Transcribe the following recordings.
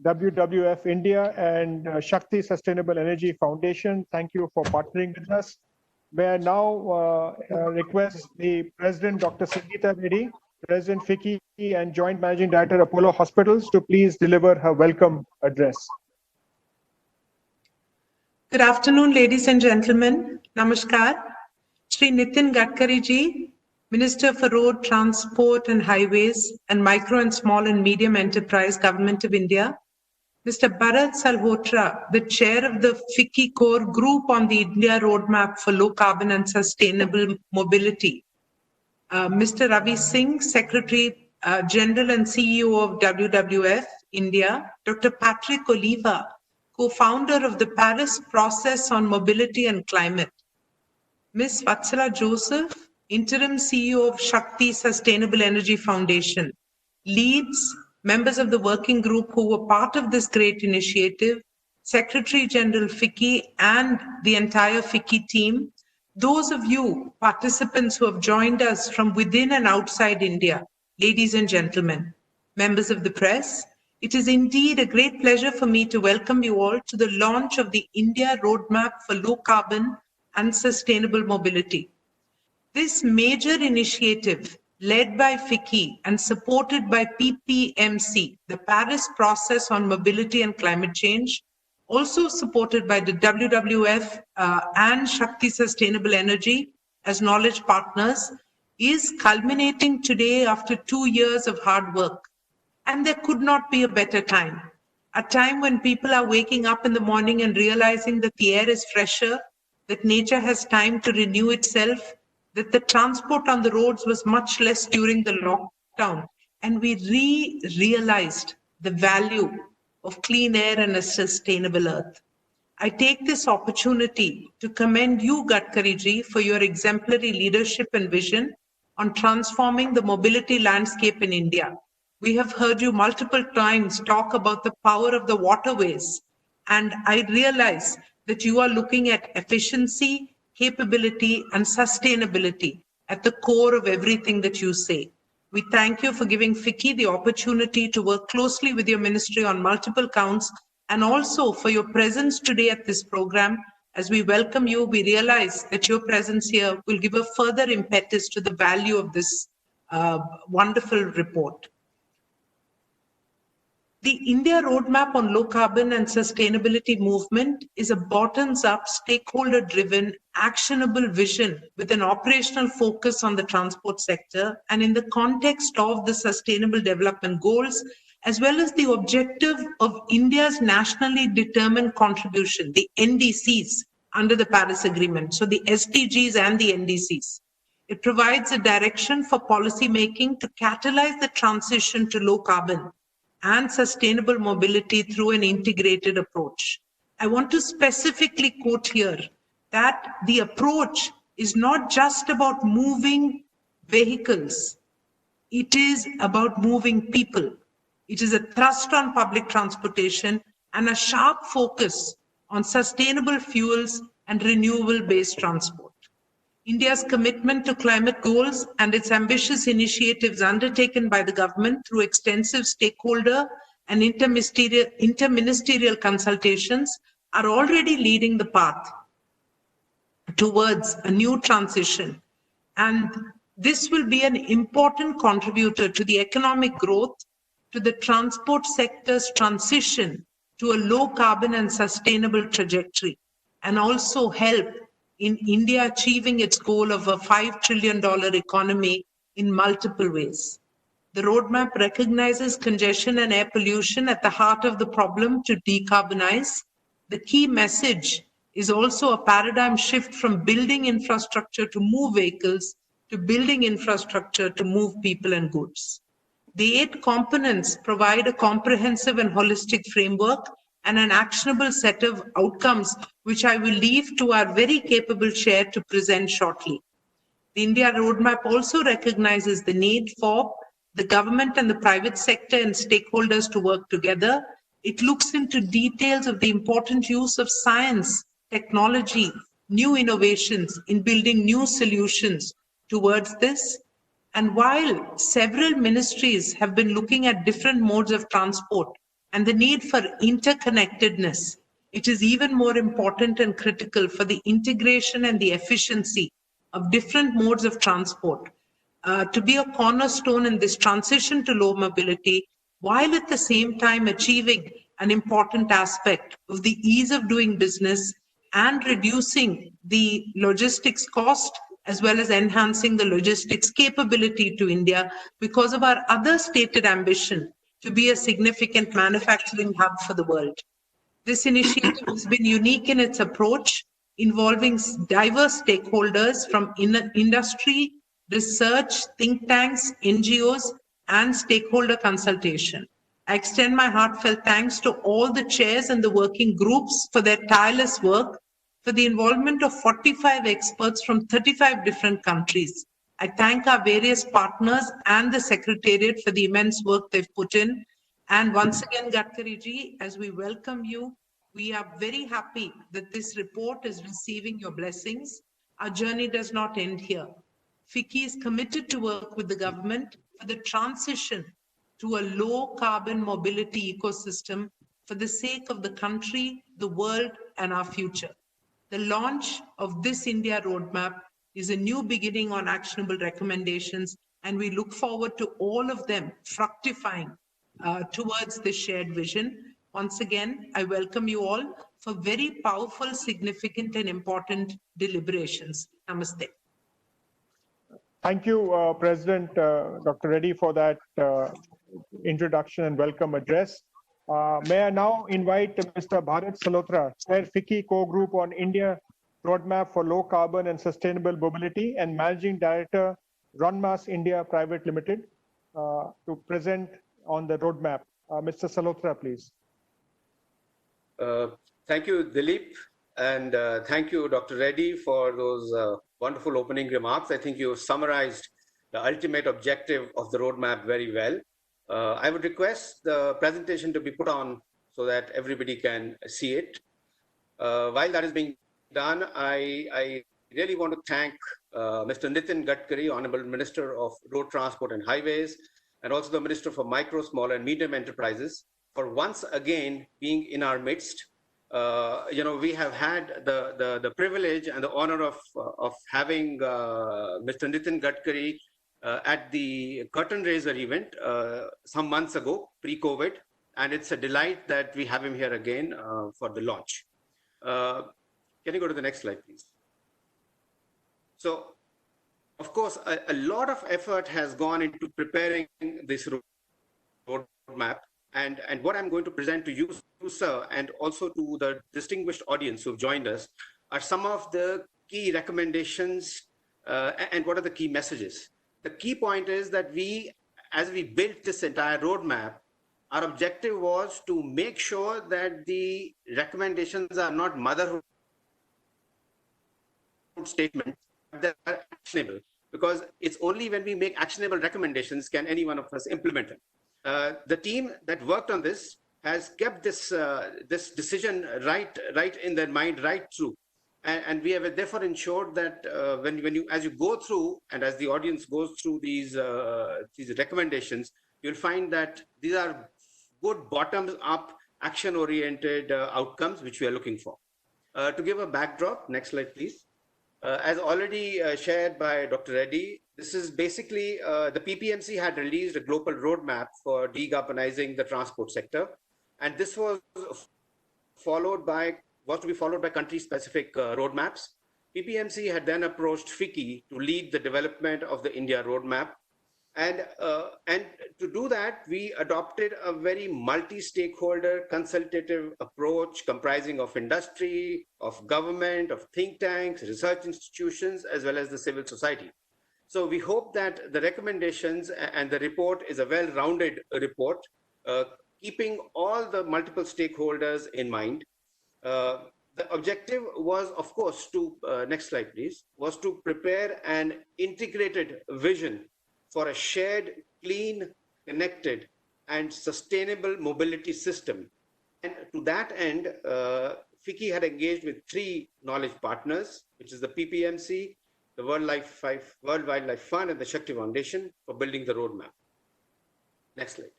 WWF India and Shakti Sustainable Energy Foundation. Thank you for partnering with us. May I now request the President, Dr. Sangeeta Reddy, President FICCI and Joint Managing Director, Apollo Hospitals, to please deliver her welcome address. Good afternoon, ladies and gentlemen. Namaskar. Shri Nitin Gadkari ji, Minister for Road, Transport and Highways and Micro and Small and Medium Enterprise, Government of India. Mr. Bharat Salhotra, the Chair of the FICCI Core Group on the India Roadmap for Low Carbon and Sustainable Mobility. Mr. Ravi Singh, Secretary General and CEO of WWF India. Dr. Patrick Oliva, co-founder of the Paris Process on Mobility and Climate. Ms. Vatsala Joseph, Interim CEO of Shakti Sustainable Energy Foundation, leads members of the working group who were part of this great initiative, Secretary General FICCI and the entire FICCI team, those of you participants who have joined us from within and outside India, ladies and gentlemen, members of the press, it is indeed a great pleasure for me to welcome you all to the launch of the India Roadmap for Low Carbon and Sustainable Mobility. This major initiative, led by FICCI and supported by PPMC, the Paris Process on Mobility and Climate Change, also supported by the WWF and Shakti Sustainable Energy as knowledge partners, is culminating today after 2 years of hard work. And there could not be a better time. A time when people are waking up in the morning and realizing that the air is fresher, that nature has time to renew itself, that the transport on the roads was much less during the lockdown, and we realized the value of clean air and a sustainable earth. I take this opportunity to commend you, Gadkari ji, for your exemplary leadership and vision on transforming the mobility landscape in India. We have heard you multiple times talk about the power of the waterways, and I realize that you are looking at efficiency, capability, and sustainability at the core of everything that you say. We thank you for giving FICCI the opportunity to work closely with your ministry on multiple counts, and also for your presence today at this program. As we welcome you, we realize that your presence here will give a further impetus to the value of this wonderful report. The India Roadmap on Low Carbon and Sustainability Movement is a bottoms-up, stakeholder-driven, actionable vision with an operational focus on the transport sector and in the context of the Sustainable Development Goals, as well as the objective of India's nationally determined contribution, the NDCs, under the Paris Agreement, so the SDGs and the NDCs. It provides a direction for policy making to catalyze the transition to low carbon and sustainable mobility through an integrated approach. I want to specifically quote here that the approach is not just about moving vehicles, it is about moving people. It is a thrust on public transportation and a sharp focus on sustainable fuels and renewable-based transport. India's commitment to climate goals and its ambitious initiatives undertaken by the government through extensive stakeholder and interministerial consultations are already leading the path towards a new transition. And this will be an important contributor to the economic growth, to the transport sector's transition to a low carbon and sustainable trajectory, and also help in India achieving its goal of a $5 trillion economy in multiple ways. The roadmap recognizes congestion and air pollution at the heart of the problem to decarbonize. The key message is also a paradigm shift from building infrastructure to move vehicles to building infrastructure to move people and goods. The 8 components provide a comprehensive and holistic framework and an actionable set of outcomes, which I will leave to our very capable chair to present shortly. The India Roadmap also recognizes the need for the government and the private sector and stakeholders to work together. It looks into details of the important use of science, technology, new innovations in building new solutions towards this. And while several ministries have been looking at different modes of transport, and the need for interconnectedness, it is even more important and critical for the integration and the efficiency of different modes of transport to be a cornerstone in this transition to low mobility, while at the same time achieving an important aspect of the ease of doing business and reducing the logistics cost, as well as enhancing the logistics capability to India because of our other stated ambition to be a significant manufacturing hub for the world. This initiative has been unique in its approach, involving diverse stakeholders from industry, research, think tanks, NGOs, and stakeholder consultation. I extend my heartfelt thanks to all the chairs and the working groups for their tireless work, for the involvement of 45 experts from 35 different countries. I thank our various partners and the Secretariat for the immense work they've put in. And once again, Gadkari ji, as we welcome you, we are very happy that this report is receiving your blessings. Our journey does not end here. FICCI is committed to work with the government for the transition to a low carbon mobility ecosystem for the sake of the country, the world, and our future. The launch of this India roadmap is a new beginning on actionable recommendations, and we look forward to all of them fructifying towards this shared vision. Once again, I welcome you all for very powerful, significant, and important deliberations. Namaste. Thank you, President Dr. Reddy, for that introduction and welcome address. May I now invite Mr. Bharat Salotra, Chair FICCI Co-Group on India Roadmap for Low Carbon and Sustainable Mobility and Managing Director, Runmas India Private Limited, to present on the roadmap. Mr. Salotra, please. Thank you, Dilip, and thank you, Dr. Reddy, for those wonderful opening remarks. I think you summarized the ultimate objective of the roadmap very well. I would request the presentation to be put on so that everybody can see it. While that is being done, I really want to thank Mr. Nitin Gadkari, Honorable Minister of Road Transport and Highways, and also the Minister for Micro, Small and Medium Enterprises for once again being in our midst. We have had the privilege and the honor of having Mr. Nitin Gadkari at the curtain raiser event some months ago, pre-COVID, and it's a delight that we have him here again for the launch. Can you go to the next slide, please? So, of course, a lot of effort has gone into preparing this roadmap. And what I'm going to present to you, sir, and also to the distinguished audience who've joined us, are some of the key recommendations and what are the key messages. The key point is that as we built this entire roadmap, our objective was to make sure that the recommendations are not motherhood statements, but they are actionable. Because it's only when we make actionable recommendations can any one of us implement them. The team that worked on this has kept this decision right in their mind right through, and we have therefore ensured that as you go through and as the audience goes through these recommendations, you'll find that these are good bottoms-up, action-oriented outcomes which we are looking for. To give a backdrop, next slide, please. As already shared by Dr. Reddy, this is basically the PPMC had released a global roadmap for decarbonizing the transport sector, and this was to be followed by country-specific roadmaps. PPMC had then approached FICCI to lead the development of the India roadmap, and to do that, we adopted a very multi-stakeholder consultative approach comprising of industry, of government, of think tanks, research institutions, as well as the civil society. So we hope that the recommendations and the report is a well-rounded report, keeping all the multiple stakeholders in mind. The objective was, of course, next slide, please, was to prepare an integrated vision for a shared, clean, connected, and sustainable mobility system. And to that end, FICCI had engaged with 3 knowledge partners, which is the PPMC, the World Wildlife Fund, and the Shakti Foundation for building the roadmap. Next slide.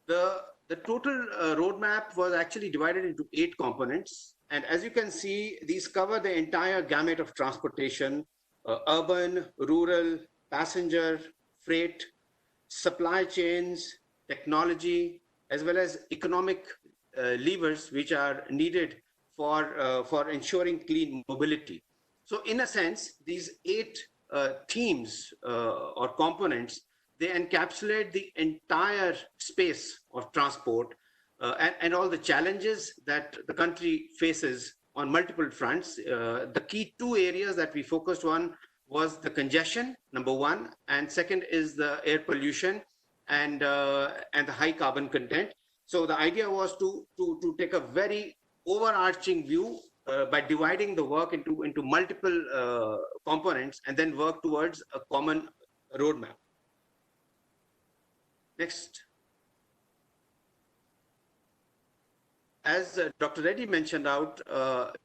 The total roadmap was actually divided into 8 components. And as you can see, these cover the entire gamut of transportation, urban, rural, passenger, freight, supply chains, technology, as well as economic levers which are needed for ensuring clean mobility. So in a sense, these 8 themes or components, they encapsulate the entire space of transport and all the challenges that the country faces on multiple fronts. The key 2 areas that we focused on was the congestion, number 1, and second is the air pollution and the high carbon content. So the idea was to take a very overarching view by dividing the work into multiple components and then work towards a common roadmap. Next. As Dr. Reddy mentioned out,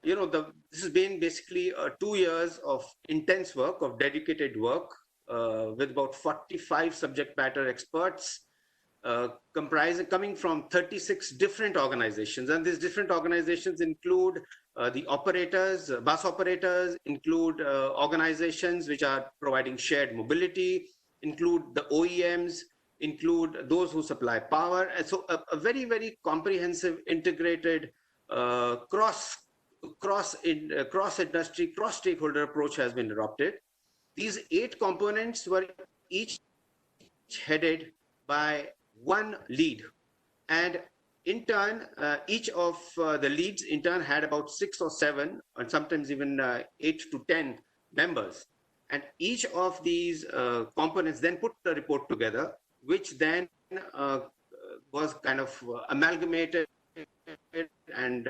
this has been basically 2 years of intense work, of dedicated work with about 45 subject matter experts coming from 36 different organizations. And these different organizations include the operators, bus operators, include organizations which are providing shared mobility, include the OEMs, include those who supply power. And so a very, very comprehensive, integrated, cross-industry, cross-stakeholder approach has been adopted. These 8 components were each headed by one lead. And in turn, each of the leads in turn had about 6 or 7, and sometimes even 8 to 10 members. And each of these components then put the report together, which then was kind of amalgamated and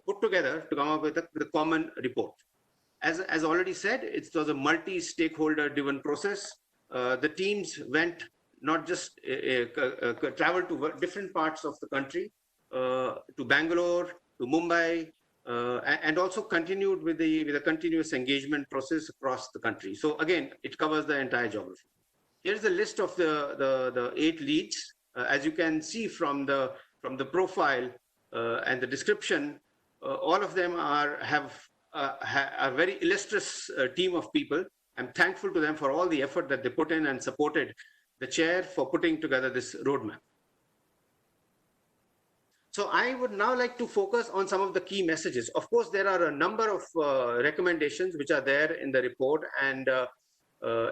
put together to come up with the common report. As already said, it was a multi-stakeholder driven process. The teams went not just traveled to different parts of the country, to Bangalore, to Mumbai, and also continued with a continuous engagement process across the country. So again, it covers the entire geography. Here's a list of the 8 leads. As you can see from the profile and the description, all of them have a very illustrious team of people. I'm thankful to them for all the effort that they put in and supported the chair for putting together this roadmap. So I would now like to focus on some of the key messages. Of course, there are a number of recommendations which are there in the report, and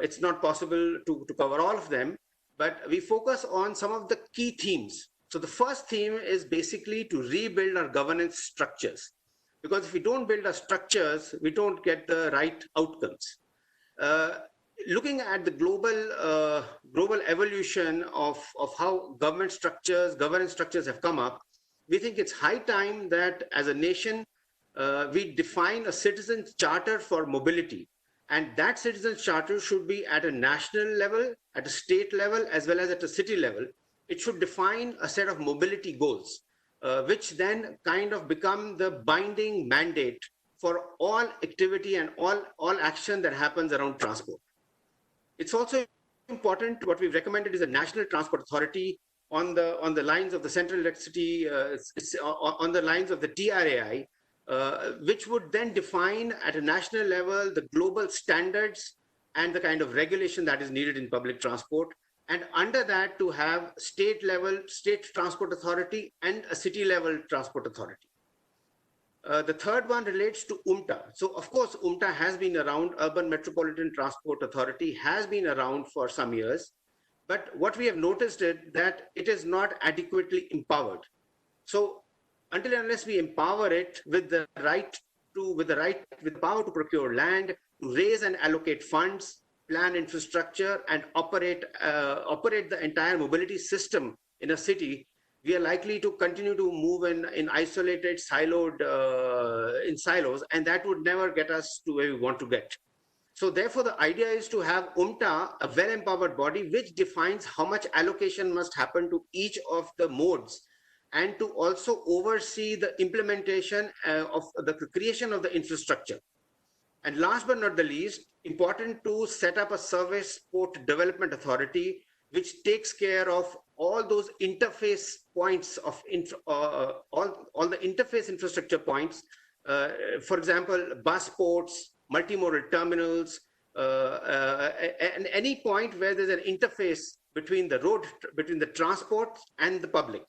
it's not possible to cover all of them, but we focus on some of the key themes. So the first theme is basically to rebuild our governance structures, because if we don't build our structures, we don't get the right outcomes. Looking at the global evolution of how governance structures have come up, we think it's high time that as a nation, we define a citizens' charter for mobility. And that citizens' charter should be at a national level, at a state level, as well as at a city level. It should define a set of mobility goals, which then kind of become the binding mandate for all activity and all action that happens around transport. It's also important, what we've recommended is a national transport authority on the lines of the Central Electricity, on the lines of the TRAI, which would then define at a national level the global standards and the kind of regulation that is needed in public transport. And under that, to have state transport authority and a city level transport authority. The third one relates to UMTA. So of course, UMTA has been around, Urban Metropolitan Transport Authority has been around for some years. But what we have noticed is that it is not adequately empowered. So until and unless we empower it with the power to procure land, to raise and allocate funds, plan infrastructure, and operate the entire mobility system in a city, we are likely to continue to move in isolated, silos, and that would never get us to where we want to get. So therefore, the idea is to have UMTA, a well-empowered body, which defines how much allocation must happen to each of the modes, and to also oversee the implementation of the creation of the infrastructure. And last but not the least, important to set up a service port development authority, which takes care of all those interface points of all the interface infrastructure points. For example, bus ports, multimodal terminals, and any point where there's an interface between the transport and the public.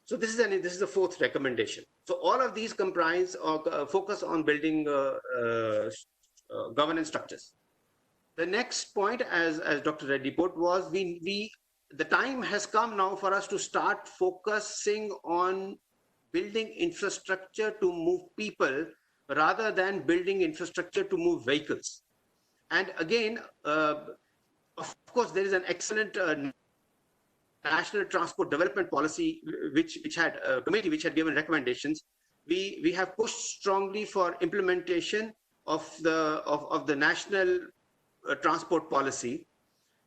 So this is the fourth recommendation. So all of these comprise or focus on building governance structures. The next point, as Dr. Reddy put, was the time has come now for us to start focusing on building infrastructure to move people rather than building infrastructure to move vehicles. And again, of course, there is an excellent National Transport Development Policy, which had a committee which had given recommendations. We have pushed strongly for implementation of the National Transport Policy.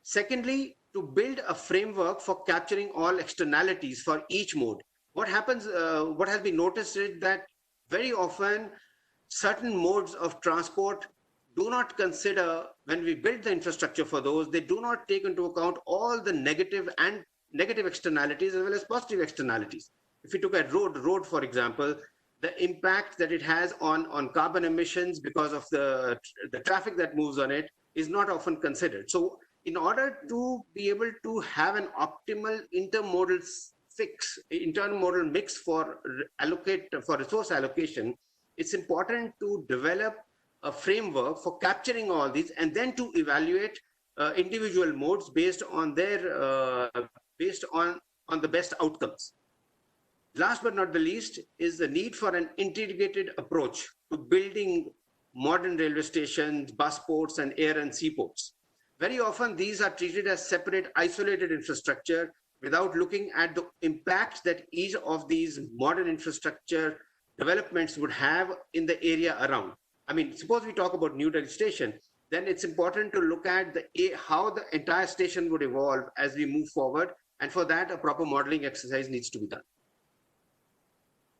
Secondly, to build a framework for capturing all externalities for each mode. What happens, what has been noticed is that very often certain modes of transport do not consider, when we build the infrastructure for those, they do not take into account all the negative externalities as well as positive externalities. If you took a road, for example, the impact that it has on carbon emissions because of the traffic that moves on it is not often considered. So in order to be able to have an optimal intermodal mix for resource allocation, it's important to develop a framework for capturing all these and then to evaluate individual modes based on their on the best outcomes. Last but not the least is the need for an integrated approach to building modern railway stations, bus ports, and air and seaports. Very often these are treated as separate, isolated infrastructure without looking at the impact that each of these modern infrastructure developments would have in the area around. I mean, suppose we talk about New Delhi Station, then it's important to look at how the entire station would evolve as we move forward. And for that, a proper modeling exercise needs to be done.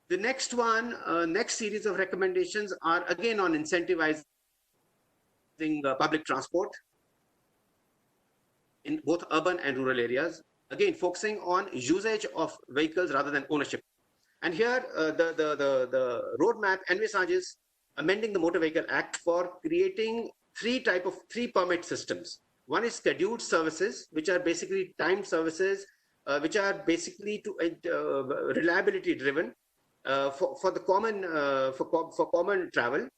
The next series of recommendations are again on incentivizing public transport in both urban and rural areas. Again, focusing on usage of vehicles rather than ownership. And here, the roadmap envisages amending the Motor Vehicle Act for creating three permit systems. One is scheduled services, which are basically timed services, which are basically reliability driven for common travel.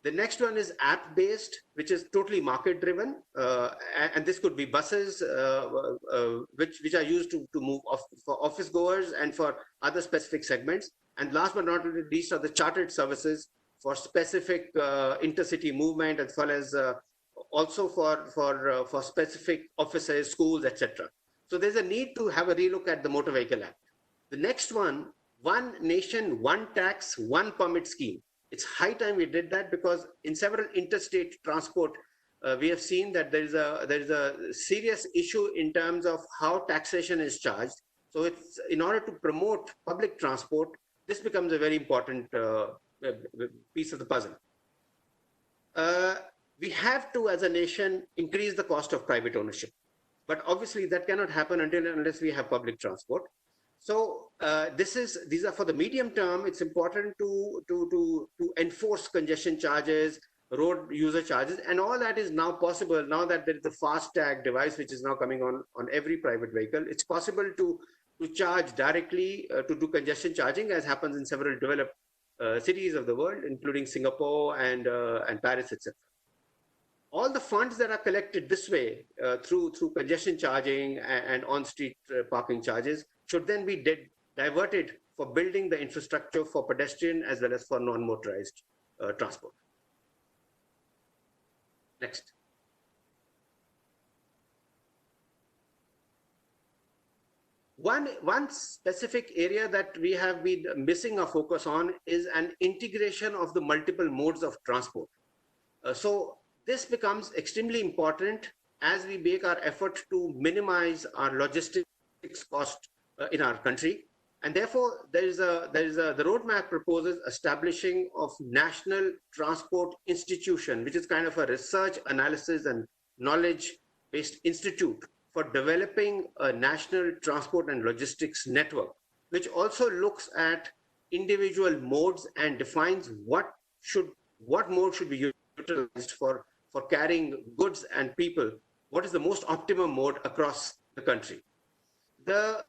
The next one is app-based, which is totally market-driven, and this could be buses, which are used to move for office goers and for other specific segments. And last but not least are the chartered services for specific intercity movement, as well as also for specific offices, schools, etc. So there's a need to have a relook at the Motor Vehicle Act. The next one nation, one tax, one permit scheme. It's high time we did that, because in several interstate transport, we have seen that there is a serious issue in terms of how taxation is charged. So it's in order to promote public transport, this becomes a very important piece of the puzzle. We have to, as a nation, increase the cost of private ownership, but obviously that cannot happen unless we have public transport. So these are for the medium term. It's important to enforce congestion charges, road user charges, and all that is now possible now that there is the FASTag device, which is now coming on every private vehicle. It's possible to charge directly to do congestion charging, as happens in several developed cities of the world, including Singapore and Paris, etc. All the funds that are collected this way through congestion charging and on-street parking charges should then be diverted for building the infrastructure for pedestrian as well as for non-motorized transport. Next. One specific area that we have been missing a focus on is an integration of the multiple modes of transport. So this becomes extremely important as we make our effort to minimize our logistics cost in our country. And therefore, the roadmap proposes establishing of National Transport Institution, which is kind of a research, analysis, and knowledge-based institute for developing a national transport and logistics network, which also looks at individual modes and defines what mode should be utilized for carrying goods and people. What is the most optimum mode across the country? The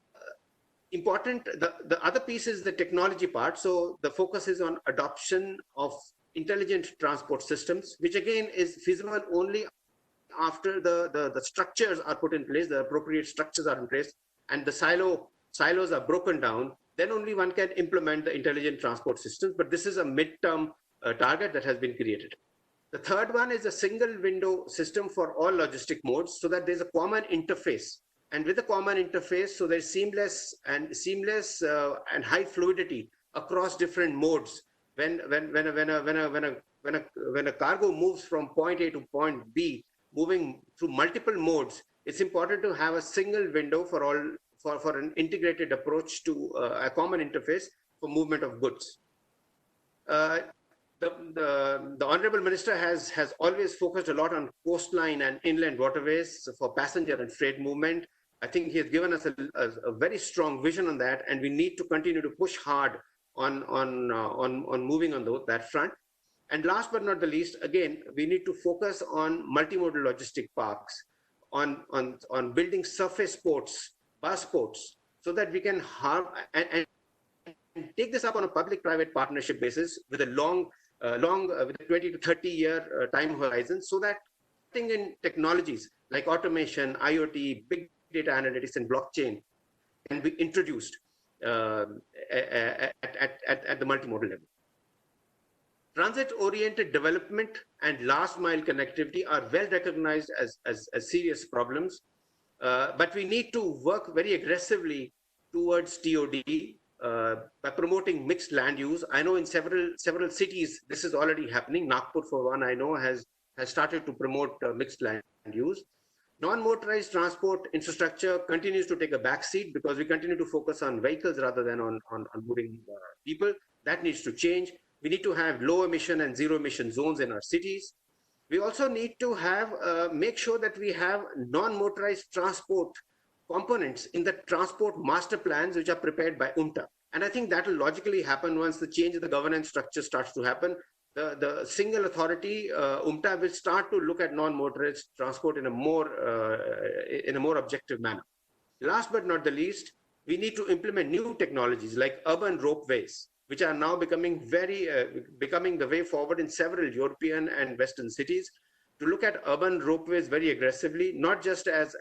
other piece is the technology part. So the focus is on adoption of intelligent transport systems, which again is feasible only after the structures are put in place, the appropriate structures are in place, and the silos are broken down. Then only one can implement the intelligent transport systems. But this is a midterm target that has been created. The third one is a single window system for all logistic modes, so that there's a common interface. And with a common interface, so there's seamless and high fluidity across different modes. When a cargo moves from point A to point B, moving through multiple modes, it's important to have a single window for all for an integrated approach to a common interface for movement of goods. The Honorable Minister has always focused a lot on coastline and inland waterways for passenger and freight movement. I think he has given us a very strong vision on that, and we need to continue to push hard on moving on that front. And last but not the least, again, we need to focus on multimodal logistic parks, on building surface ports, bus ports, so that we can have and take this up on a public-private partnership basis with a with a 20 to 30 year time horizon, so that in technologies like automation, IoT, big data analytics, and blockchain can be introduced at the multimodal level. Transit-oriented development and last-mile connectivity are well recognized as serious problems, but we need to work very aggressively towards TOD by promoting mixed land use. I know in several cities this is already happening. Nagpur, for one, I know has started to promote mixed land use. Non-motorized transport infrastructure continues to take a back seat because we continue to focus on vehicles rather than on moving people. That needs to change. We need to have low emission and zero emission zones in our cities. We also need to have make sure that we have non-motorized transport components in the transport master plans, which are prepared by UNTA. And I think that will logically happen once the change of the governance structure starts to happen. The single authority, UNTA, will start to look at non-motorized transport in a more objective manner. Last but not the least, we need to implement new technologies like urban ropeways, which are now becoming the way forward in several European and Western cities, to look at urban ropeways very aggressively, not just as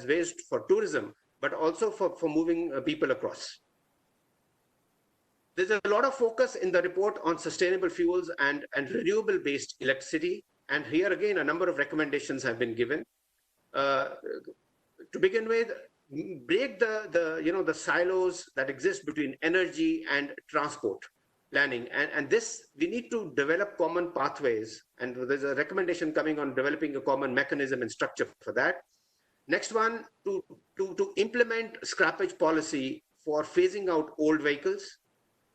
ways for tourism, but also for moving people across. There's a lot of focus in the report on sustainable fuels and renewable-based electricity. And here again, a number of recommendations have been given. To begin with, break the silos that exist between energy and transport planning. And this, we need to develop common pathways. And there's a recommendation coming on developing a common mechanism and structure for that. Next one, to implement scrappage policy for phasing out old vehicles.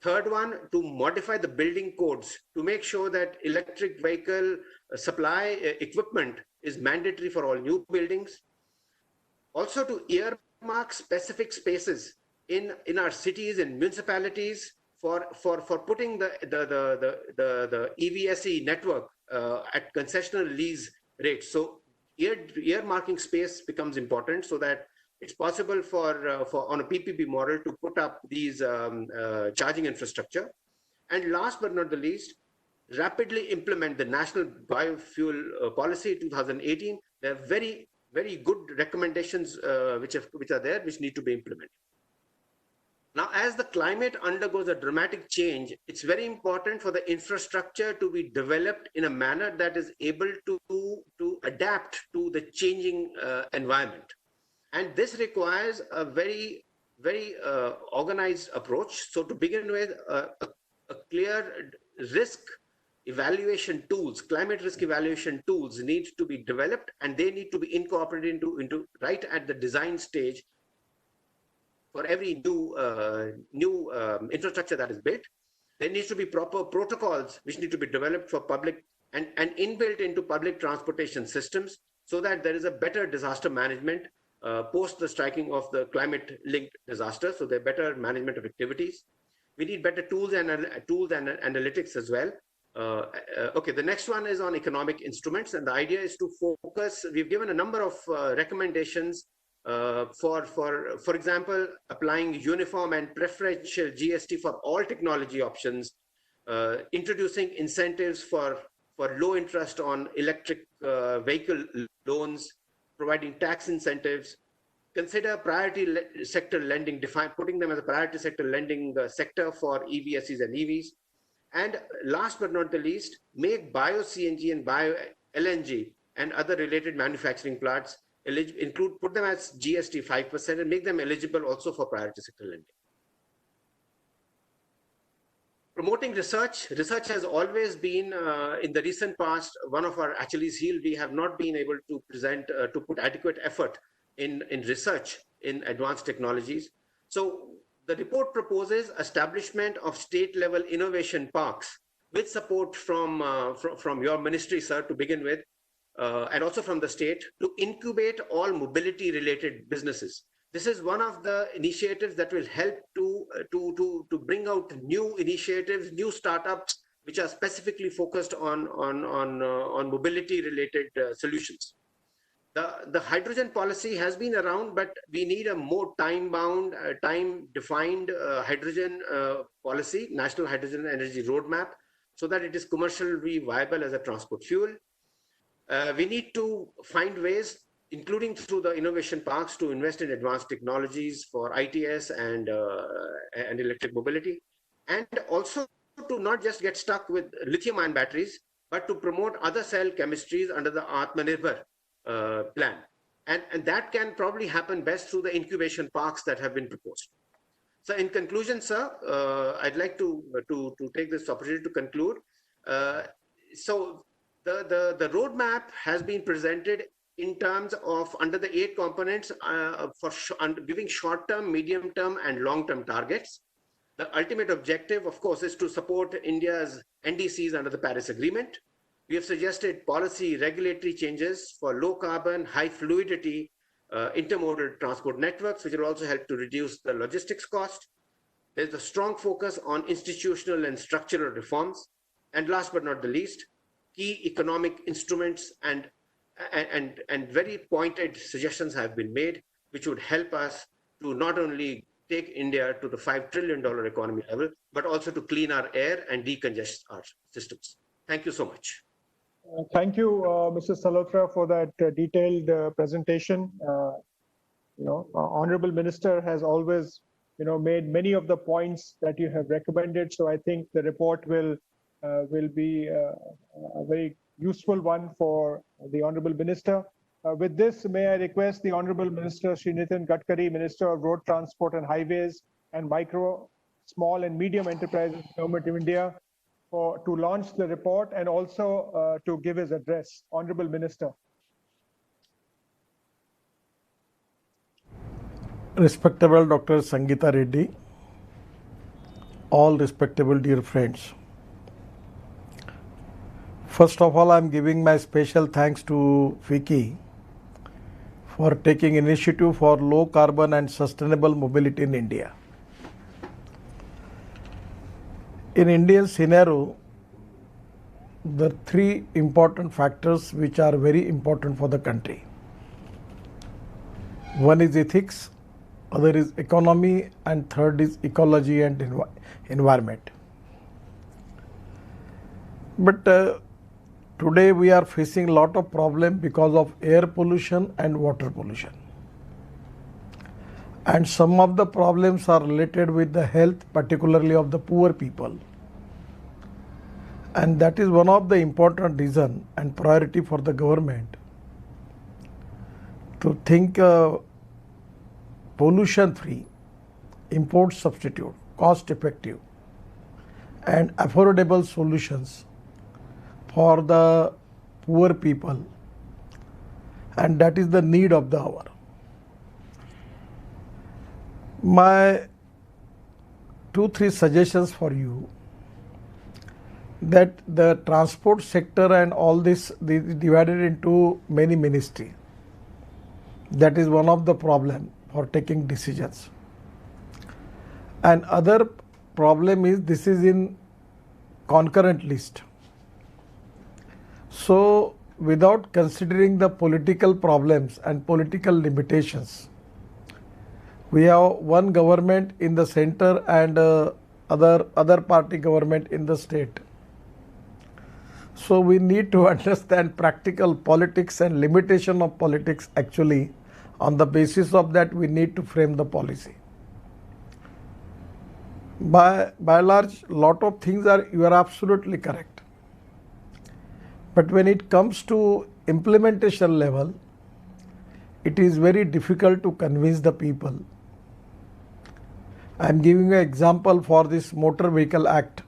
Third one, to modify the building codes to make sure that electric vehicle supply equipment is mandatory for all new buildings. Also to earmark specific spaces in our cities and municipalities for putting the EVSE network at concessional lease rates. So earmarking space becomes important, so that it's possible for on a PPP model to put up these charging infrastructure. And last but not the least, rapidly implement the National Biofuel Policy 2018. There are very, very good recommendations which are there, which need to be implemented. Now, as the climate undergoes a dramatic change, it's very important for the infrastructure to be developed in a manner that is able to adapt to the changing environment. And this requires a very, very organized approach. So to begin with, a clear risk evaluation tools, climate risk evaluation tools need to be developed, and they need to be incorporated into right at the design stage for every new infrastructure that is built. There needs to be proper protocols which need to be developed for public and inbuilt into public transportation systems, so that there is a better disaster management. post the striking of the climate-linked disaster. So there are better management of activities. We need better tools and analytics as well. Okay, the next one is on economic instruments, and the idea is to focus. We've given a number of recommendations for example, applying uniform and preferential GST for all technology options, introducing incentives for low interest on electric vehicle loans, providing tax incentives, consider priority sector lending, putting them as a priority sector lending sector for EVSEs and EVs. And last but not the least, make bio-CNG and bio-LNG and other related manufacturing plants put them as GST 5% and make them eligible also for priority sector lending. Promoting research. Research has always been, in the recent past, one of our Achilles' heel. We have not been able to put adequate effort in research in advanced technologies. So the report proposes establishment of state-level innovation parks with support from your ministry, sir, to begin with, and also from the state, to incubate all mobility-related businesses. This is one of the initiatives that will help to bring out new initiatives, new startups, which are specifically focused on mobility-related solutions. The hydrogen policy has been around, but we need a more time-bound, time-defined hydrogen policy, National Hydrogen Energy Roadmap, so that it is commercially viable as a transport fuel. We need to find ways, including through the innovation parks, to invest in advanced technologies for ITS and electric mobility, and also to not just get stuck with lithium-ion batteries, but to promote other cell chemistries under the Atmanirbhar plan. And that can probably happen best through the incubation parks that have been proposed. So in conclusion, sir, I'd like to take this opportunity to conclude. So the roadmap has been presented in terms of under the 8 components giving short-term, medium-term, and long-term targets. The ultimate objective, of course, is to support India's NDCs under the Paris Agreement. We have suggested policy regulatory changes for low carbon, high fluidity intermodal transport networks, which will also help to reduce the logistics cost. There's a strong focus on institutional and structural reforms. And last but not the least, key economic instruments and very pointed suggestions have been made, which would help us to not only take India to the $5 trillion economy level, but also to clean our air and decongest our systems. Thank you so much. Thank you, Mr. Salotra, for that detailed presentation. Honorable Minister has always, made many of the points that you have recommended. So I think the report will be a very useful one for the Honorable Minister. With this, may I request the Honorable Minister, Shri Nitin Gadkari, Minister of Road Transport and Highways and Micro, Small and Medium Enterprises, Government of India, to launch the report and also to give his address. Honorable Minister. Respectable Dr. Sangeeta Reddy, all respectable dear friends. First of all, I am giving my special thanks to FICCI for taking initiative for low carbon and sustainable mobility in India. In Indian scenario, there are 3 important factors which are very important for the country. One is ethics, other is economy, and third is ecology and environment. But today we are facing a lot of problems because of air pollution and water pollution. And some of the problems are related with the health, particularly of the poor people. And that is one of the important reasons and priority for the government to think pollution-free, import substitute, cost-effective, and affordable solutions for the poor people. And that is the need of the hour. My 2-3 suggestions for you, that the transport sector and all this divided into many ministries. That is one of the problem for taking decisions. And other problem is this is in concurrent list. So without considering the political problems and political limitations, we have one government in the center and other party government in the state. So we need to understand practical politics and limitation of politics actually. On the basis of that, we need to frame the policy. By and large, lot of things you are absolutely correct. But when it comes to implementation level, it is very difficult to convince the people. I am giving an example for this Motor Vehicle Act.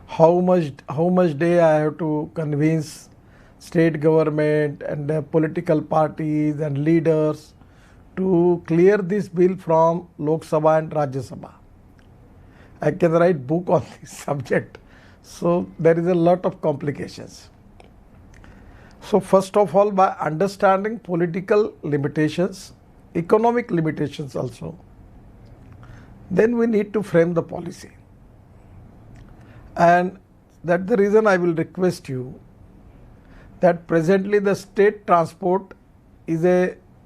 How much day I have to convince state government and the political parties and leaders to clear this bill from Lok Sabha and Rajya Sabha. I can write book on this subject. So there is a lot of complications. So first of all, by understanding political limitations, economic limitations also, then we need to frame the policy. And that's the reason I will request you that presently the state transport is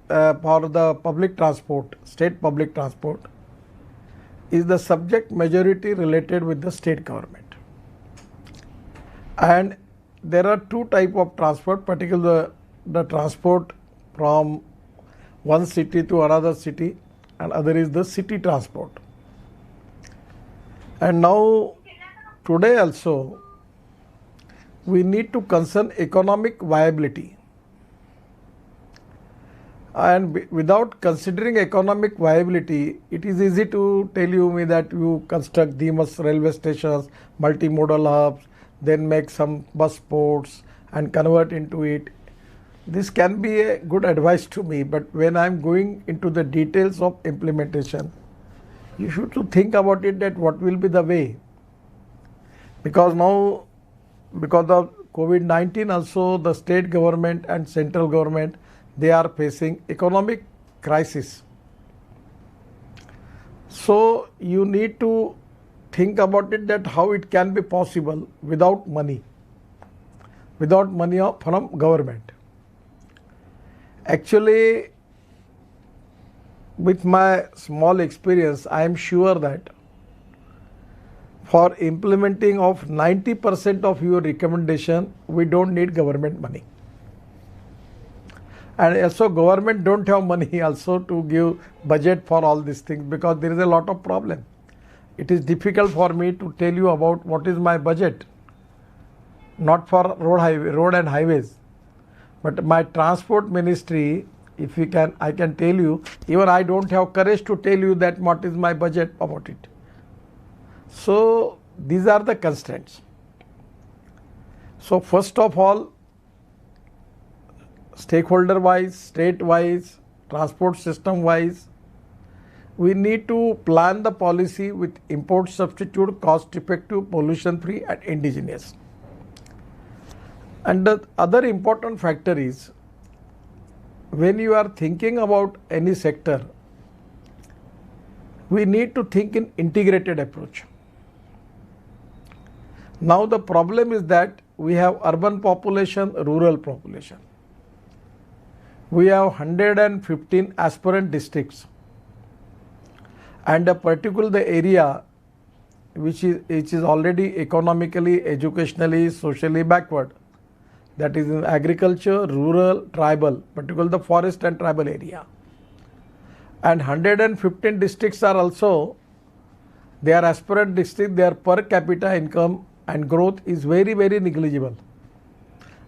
for the public transport, state public transport is the subject majority related with the state government. And there are two types of transport, particularly the transport from one city to another city, and other is the city transport. And now today also we need to concern economic viability. And without considering economic viability, it is easy to tell you that you construct Demas railway stations, multimodal hubs, then make some bus ports and convert into it. This can be a good advice to me, but when I am going into the details of implementation, you should to think about it that what will be the way. Because now, because of COVID-19 also, the state government and central government, they are facing economic crisis. So you need to think about it that how it can be possible without money from government. Actually, with my small experience, I am sure that for implementing of 90% of your recommendation, we don't need government money. And also government don't have money also to give budget for all these things, because there is a lot of problem. It is difficult for me to tell you about what is my budget, not for road and highways, but my transport ministry, if you can, I can tell you, even I don't have courage to tell you that what is my budget about it. So these are the constraints. So first of all, stakeholder wise, state wise, transport system wise, we need to plan the policy with import substitute, cost effective, pollution free and indigenous. And the other important factor is, when you are thinking about any sector, we need to think in integrated approach. Now the problem is that we have urban population, rural population. We have 115 aspirant districts, and a particular the area which is already economically, educationally, socially backward, that is in agriculture, rural, tribal, particularly the forest and tribal area. And 115 districts are also, they are aspirant districts, their per capita income and growth is very, very negligible.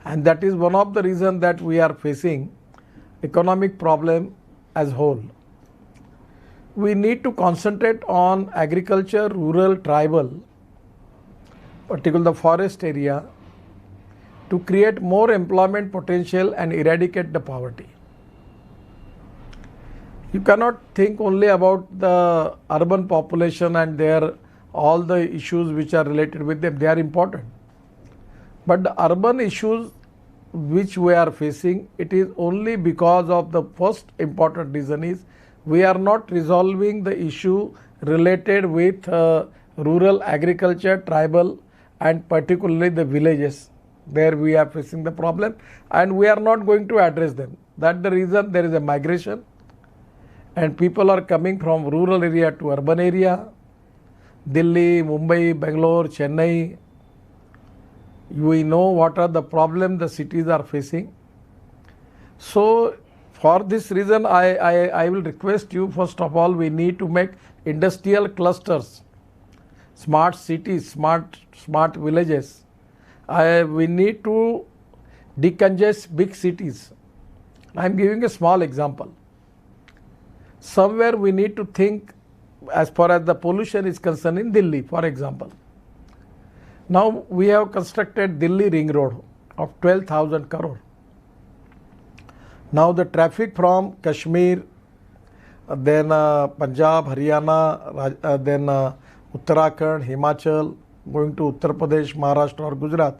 And that is one of the reasons that we are facing economic problem as whole. We need to concentrate on agriculture, rural, tribal, particularly the forest area, to create more employment potential and eradicate the poverty. You cannot think only about the urban population and all the issues which are related with them. They are important. But the urban issues which we are facing, it is only because of the first important reason is we are not resolving the issue related with rural agriculture, tribal, and particularly the villages. There we are facing the problem and we are not going to address them. That's the reason there is a migration and people are coming from rural area to urban area. Delhi, Mumbai, Bangalore, Chennai. We know what are the problems the cities are facing. So for this reason, I will request you, first of all, we need to make industrial clusters, smart cities, smart villages. We need to decongest big cities. I am giving a small example. Somewhere we need to think as far as the pollution is concerned in Delhi, for example. Now we have constructed Delhi ring road of 12,000 crore. Now the traffic from Kashmir, then Punjab, Haryana, then Uttarakhand, Himachal, going to Uttar Pradesh, Maharashtra or Gujarat.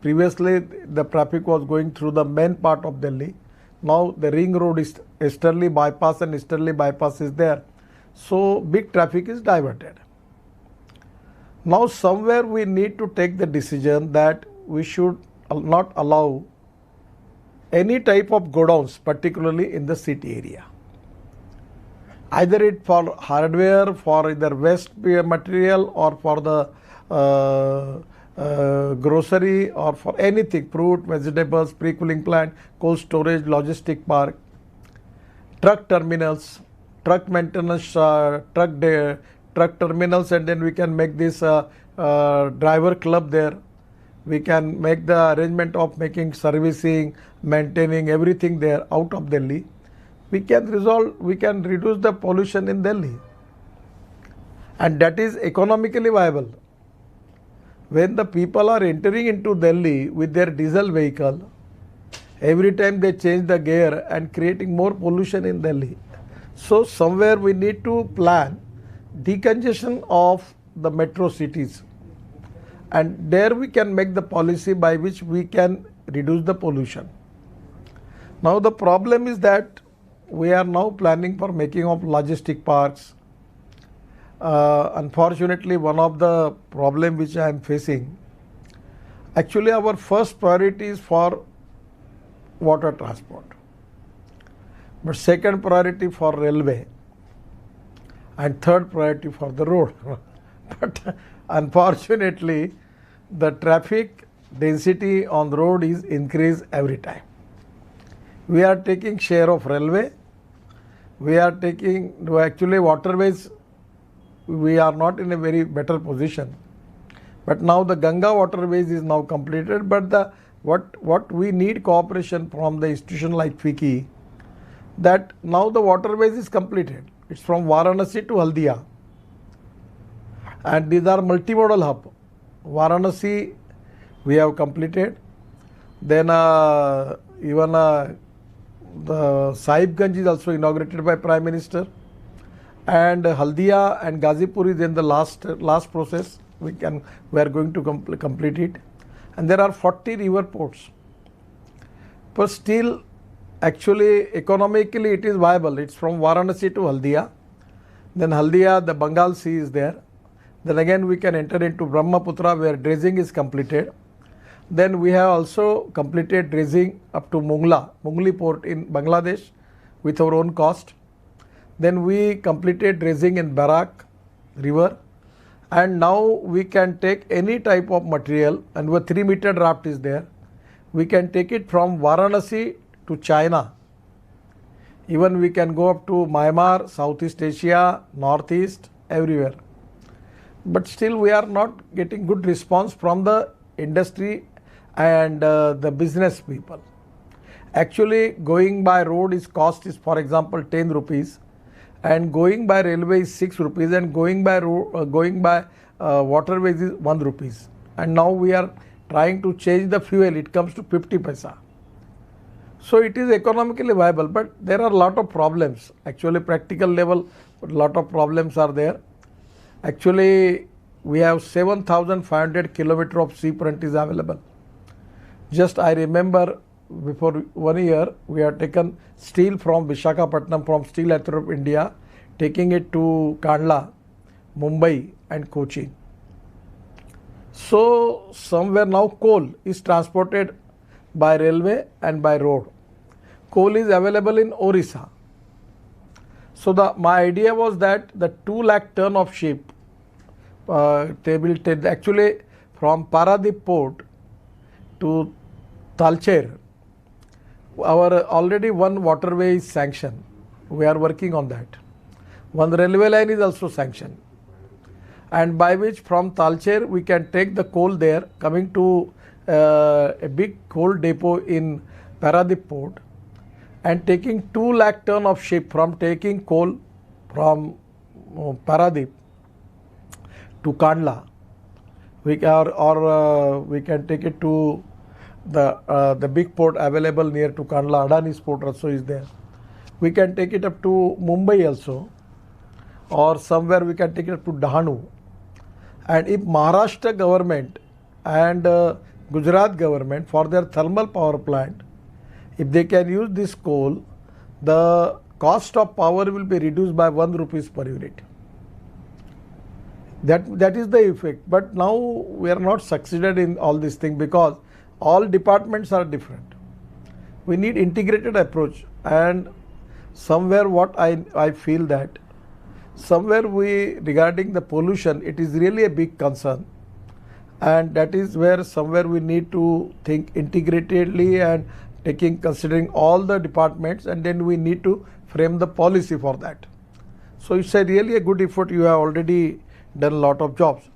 Previously the traffic was going through the main part of Delhi. Now the ring road is easterly bypass and easterly bypass is there. So big traffic is diverted. Now somewhere we need to take the decision that we should not allow any type of godowns, particularly in the city area. Either it for hardware, for either waste material or for the grocery or for anything, fruit, vegetables, pre-cooling plant, cold storage, logistic park, truck terminals, truck maintenance, truck terminals, and then we can make this driver club there. We can make the arrangement of making servicing, maintaining everything there out of Delhi. We can reduce the pollution in Delhi. And that is economically viable. When the people are entering into Delhi with their diesel vehicle, every time they change the gear and creating more pollution in Delhi. So somewhere we need to plan decongestion of the metro cities. And there we can make the policy by which we can reduce the pollution. Now the problem is that we are now planning for making of logistic parks. Unfortunately, one of the problem which I am facing, actually our first priority is for water transport, but second priority for railway and third priority for the road. But unfortunately, the traffic density on the road is increased every time. We are taking share of railway. We are taking actually waterways. We are not in a very better position. But now the Ganga waterways is now completed. But what we need cooperation from the institution like FICCI, that now the waterways is completed. It's from Varanasi to Haldia. And these are multimodal hub. Varanasi we have completed. Then even the Sahibganj is also inaugurated by Prime Minister. And Haldia and Gazipur is in the last process. We are going to complete it. And there are 40 river ports. But still, actually, economically it is viable. It's from Varanasi to Haldia. Then Haldia, the Bengal Sea is there. Then again we can enter into Brahmaputra where dredging is completed. Then we have also completed dredging up to Mungli port in Bangladesh with our own cost. Then we completed dredging in Barak river. And now we can take any type of material, and a 3-meter draft is there. We can take it from Varanasi to China. Even we can go up to Myanmar, Southeast Asia, Northeast, everywhere. But still we are not getting good response from the industry and the business people. Actually going by road cost is for example 10 rupees. And going by railway is 6 rupees, and going by waterways is 1 rupees. And now we are trying to change the fuel, it comes to 50 paisa. So it is economically viable, but there are a lot of problems. Actually practical level, a lot of problems are there. Actually we have 7,500 kilometers of seafront is available. Just I remember before 1 year, we have taken steel from Visakhapatnam, from Steel Authority of India, taking it to Kandla, Mumbai and Kochi. So somewhere now coal is transported by railway and by road. Coal is available in Orissa. So my idea was that the 2 lakh ton of ship, they will take actually from Paradip port to Talcher. Our already one waterway is sanctioned. We are working on that. One railway line is also sanctioned, and by which from Talcher we can take the coal there, coming to a big coal depot in Paradip port, and taking 2 lakh ton of ship from taking coal from Paradip to Kandla. We can take it to the big port available near to Kandla. Adani's port also is there. We can take it up to Mumbai also, or somewhere we can take it up to Dahanu. And if Maharashtra government and Gujarat government for their thermal power plant, if they can use this coal, the cost of power will be reduced by 1 rupees per unit. That is the effect. But now we are not succeeded in all these things because all departments are different. We need integrated approach, and somewhere what I feel that somewhere regarding the pollution, it is really a big concern, and that is where somewhere we need to think integratedly and considering all the departments, and then we need to frame the policy for that. So it's really a good effort. You have already done a lot of jobs.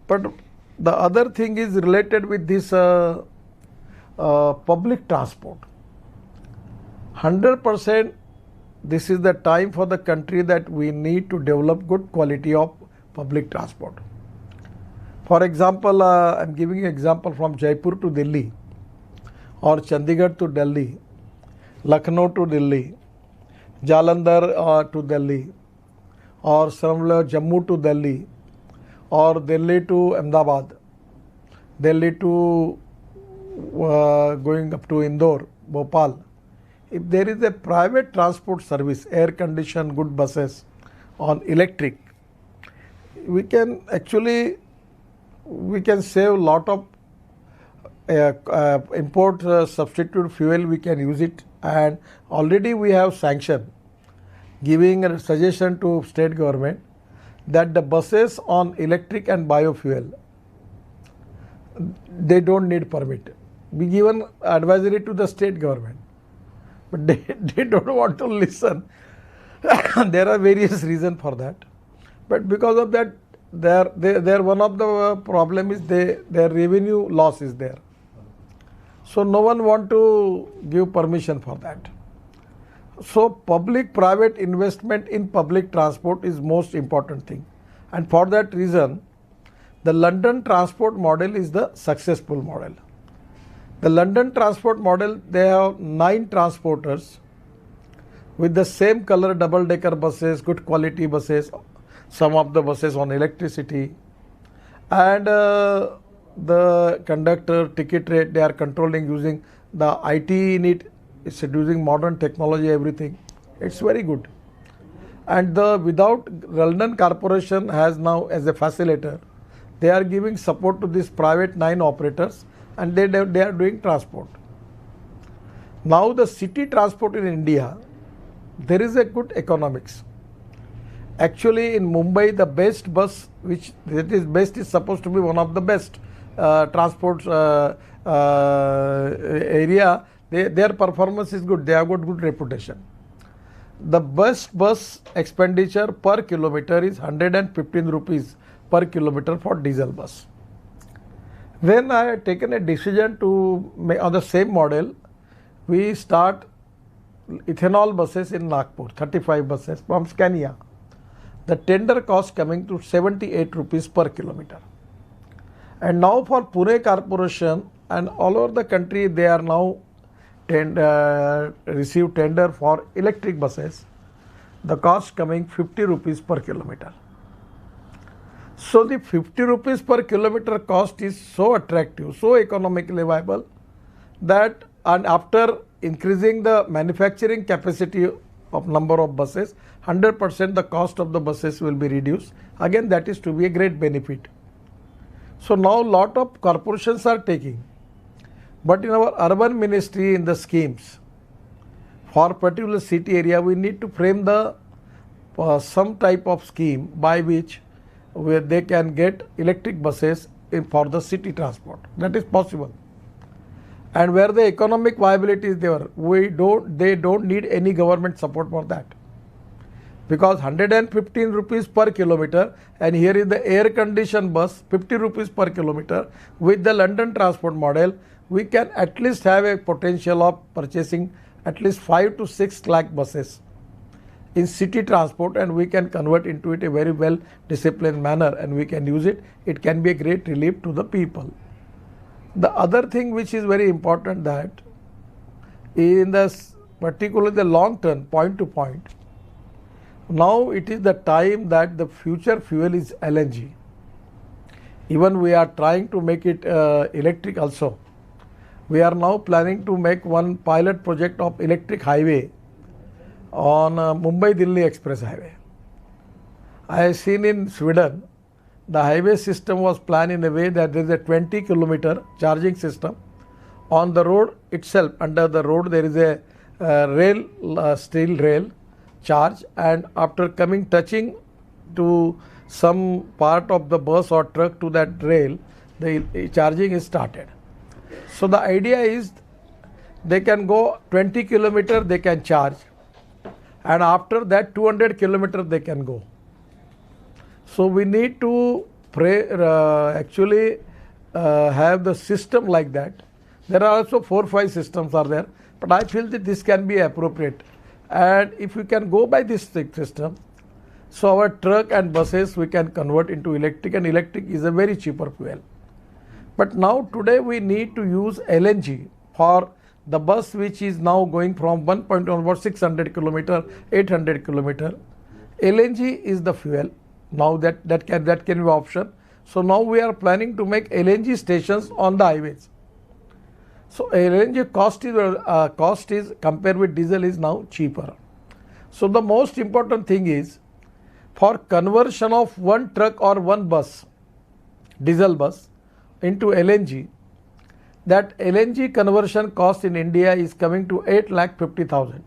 But the other thing is related with this public transport. 100% this is the time for the country that we need to develop good quality of public transport. For example, I am giving an example from Jaipur to Delhi, or Chandigarh to Delhi, Lucknow to Delhi, Jalandhar to Delhi, or somewhere Jammu to Delhi, or Delhi to Ahmedabad, Delhi to going up to Indore, Bhopal. If there is a private transport service, air conditioned good buses on electric, we can save a lot of import substitute fuel. We can use it, and already we have sanction giving a suggestion to state government that the buses on electric and biofuel, they don't need permit. We given advisory to the state government, but they don't want to listen. There are various reasons for that, but because of that, their one of the problem is their revenue loss is there. So no one want to give permission for that. So public-private investment in public transport is most important thing, and for that reason, the London transport model is the successful model. The London transport model, they have 9 transporters with the same color double-decker buses, good quality buses, some of the buses on electricity, and the conductor ticket rate they are controlling using the IT in it. It's using modern technology, everything. It's very good. And without London Corporation has now as a facilitator, they are giving support to these private 9 operators, and they are doing transport. Now the city transport in India, there is a good economics. Actually in Mumbai, the best bus, which that is best, is supposed to be one of the best transport area. Their performance is good. They have got good reputation. The best bus expenditure per kilometer is 115 rupees per kilometer for diesel bus. When I had taken a decision to make on the same model, we start ethanol buses in Nagpur, 35 buses from Scania. The tender cost coming to 78 rupees per kilometer. And now for Pune Corporation and all over the country, they are now receive tender for electric buses. The cost coming 50 rupees per kilometer. So the 50 rupees per kilometer cost is so attractive, so economically viable, that, and after increasing the manufacturing capacity of number of buses, 100% the cost of the buses will be reduced. Again, that is to be a great benefit. So now lot of corporations are taking, but in our urban ministry, in the schemes for particular city area, we need to frame the some type of scheme by which where they can get electric buses for the city transport. That is possible. And where the economic viability is there, they don't need any government support for that. Because 115 rupees per kilometer, and here is the air conditioned bus, 50 rupees per kilometer. With the London transport model, we can at least have a potential of purchasing at least 5 to 6 lakh buses in city transport, and we can convert into it a very well disciplined manner, and we can use it. It can be a great relief to the people. The other thing which is very important, that in this particularly the long term, point to point, now it is the time that the future fuel is LNG. Even we are trying to make it electric also. We are now planning to make one pilot project of electric highway on Mumbai-Delhi Express Highway. I have seen in Sweden, the highway system was planned in a way that there is a 20-kilometer charging system. On the road itself, under the road, there is a steel rail charge, and after touching to some part of the bus or truck to that rail, the charging is started. So the idea is they can go 20 kilometers, they can charge, and after that 200 kilometers they can go. So we need to actually have the system like that. There are also 4-5 systems are there, but I feel that this can be appropriate. And if we can go by this system, so our truck and buses we can convert into electric, and electric is a very cheaper fuel. But now today we need to use LNG for the bus which is now going from one point on about 600 kilometer, 800 kilometer. LNG is the fuel. Now that can be option. So now we are planning to make LNG stations on the highways. So LNG cost is compared with diesel is now cheaper. So the most important thing is for conversion of one truck or one bus, diesel bus, into LNG, that LNG conversion cost in India is coming to 8,50,000.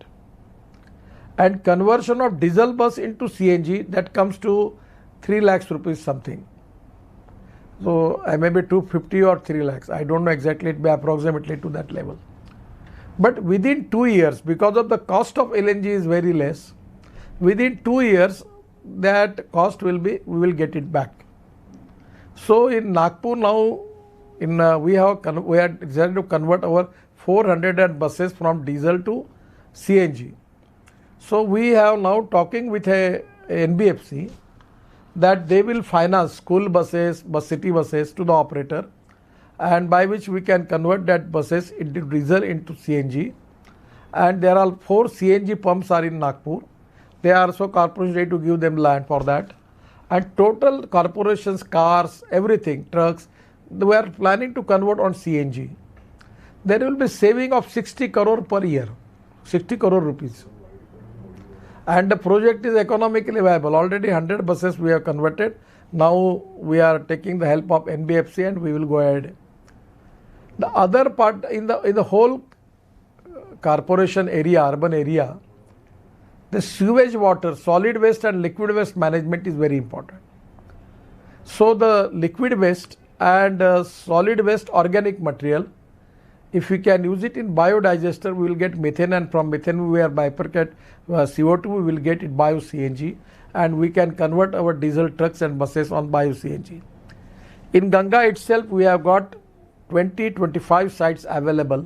And conversion of diesel bus into CNG, that comes to 3 lakhs rupees something. So maybe 250 or 3 lakhs. I don't know exactly, it may be approximately to that level. But within 2 years, because of the cost of LNG is very less, within 2 years that cost we will get it back. So in Nagpur now, we are decided to convert our 400 buses from diesel to CNG. So we have now talking with a NBFC that they will finance school buses, city buses to the operator, and by which we can convert that buses into diesel into CNG. And there are 4 CNG pumps are in Nagpur. They are also corporations ready to give them land for that. And total corporations, cars, everything, trucks, we are planning to convert on CNG. There will be saving of 60 crore per year, 60 crore rupees. And the project is economically viable. Already 100 buses we have converted. Now we are taking the help of NBFC and we will go ahead. The other part in the whole corporation area, urban area, the sewage water, solid waste and liquid waste management is very important. So the liquid waste and solid waste organic material, if we can use it in biodigester, we will get methane, and from methane we are bifurcate CO2, we will get it bio CNG, and we can convert our diesel trucks and buses on bio CNG. In Ganga itself, we have got 20-25 sites available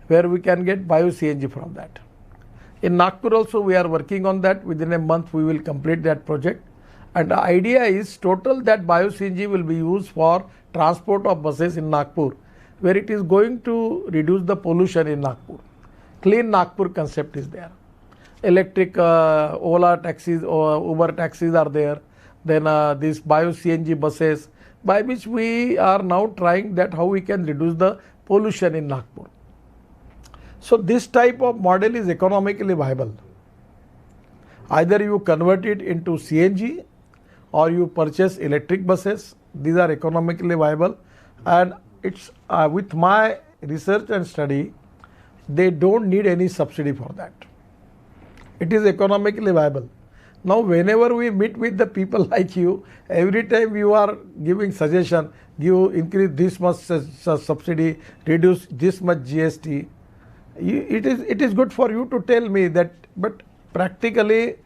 where we can get bio CNG from that. In Nagpur also we are working on that. Within a month we will complete that project. And the idea is total that bio CNG will be used for transport of buses in Nagpur, where it is going to reduce the pollution in Nagpur. Clean Nagpur concept is there. Electric Ola taxis or Uber taxis are there. Then these bio CNG buses, by which we are now trying that how we can reduce the pollution in Nagpur. So this type of model is economically viable. Either you convert it into CNG or you purchase electric buses. These are economically viable, and it's with my research and study, they don't need any subsidy for that. It is economically viable. Now whenever we meet with the people like you, every time you are giving suggestion, you increase this much subsidy, reduce this much GST, it is good for you to tell me that, but practically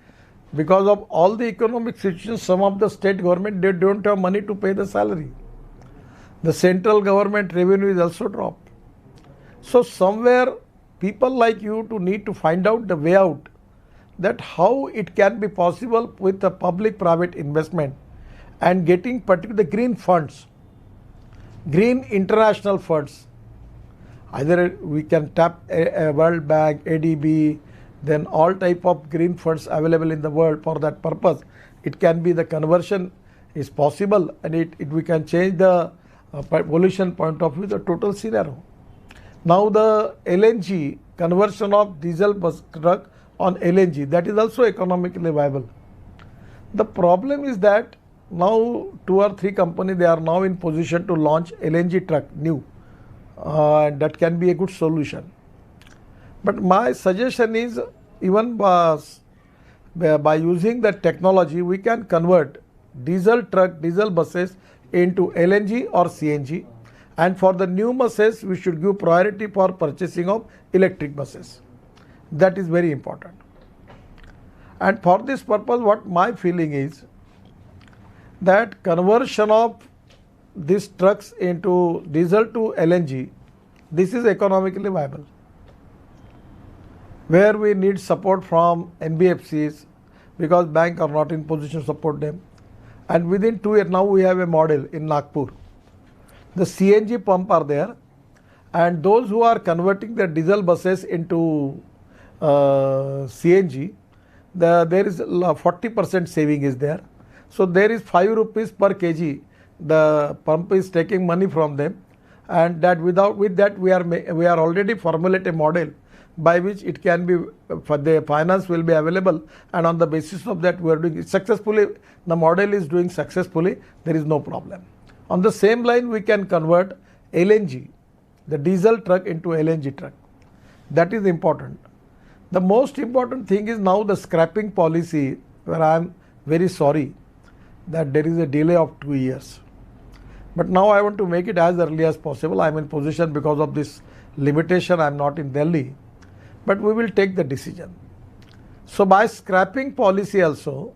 because of all the economic situations, some of the state government, they don't have money to pay the salary. The central government revenue is also dropped. So somewhere people like you to need to find out the way out, that how it can be possible with the public-private investment and getting particular green funds, green international funds. Either we can tap a World Bank, ADB, then all type of green funds available in the world for that purpose. It can be the conversion is possible, and we can change the pollution point of view, the total scenario. Now the LNG, conversion of diesel bus truck on LNG, that is also economically viable. The problem is that now 2 or 3 companies, they are now in position to launch LNG truck new. That can be a good solution. But my suggestion is, even by using the technology, we can convert diesel truck, diesel buses into LNG or CNG. And for the new buses, we should give priority for purchasing of electric buses. That is very important. And for this purpose, what my feeling is that conversion of these trucks into diesel to LNG, this is economically viable, where we need support from NBFCs because banks are not in position to support them. And within 2 years, now we have a model in Nagpur. The CNG pump are there, and those who are converting the diesel buses into CNG, there is 40% saving is there. So there is 5 rupees per kg. The pump is taking money from them, and that with that we are already formulate a model by which it can be, for the finance will be available, and on the basis of that we are doing it successfully. The model is doing successfully. There is no problem. On the same line, we can convert LNG, the diesel truck, into LNG truck. That is important. The most important thing is now the scrapping policy, where I am very sorry that there is a delay of 2 years. But now I want to make it as early as possible. I am in position because of this limitation. I am not in Delhi, but we will take the decision. So by scrapping policy also,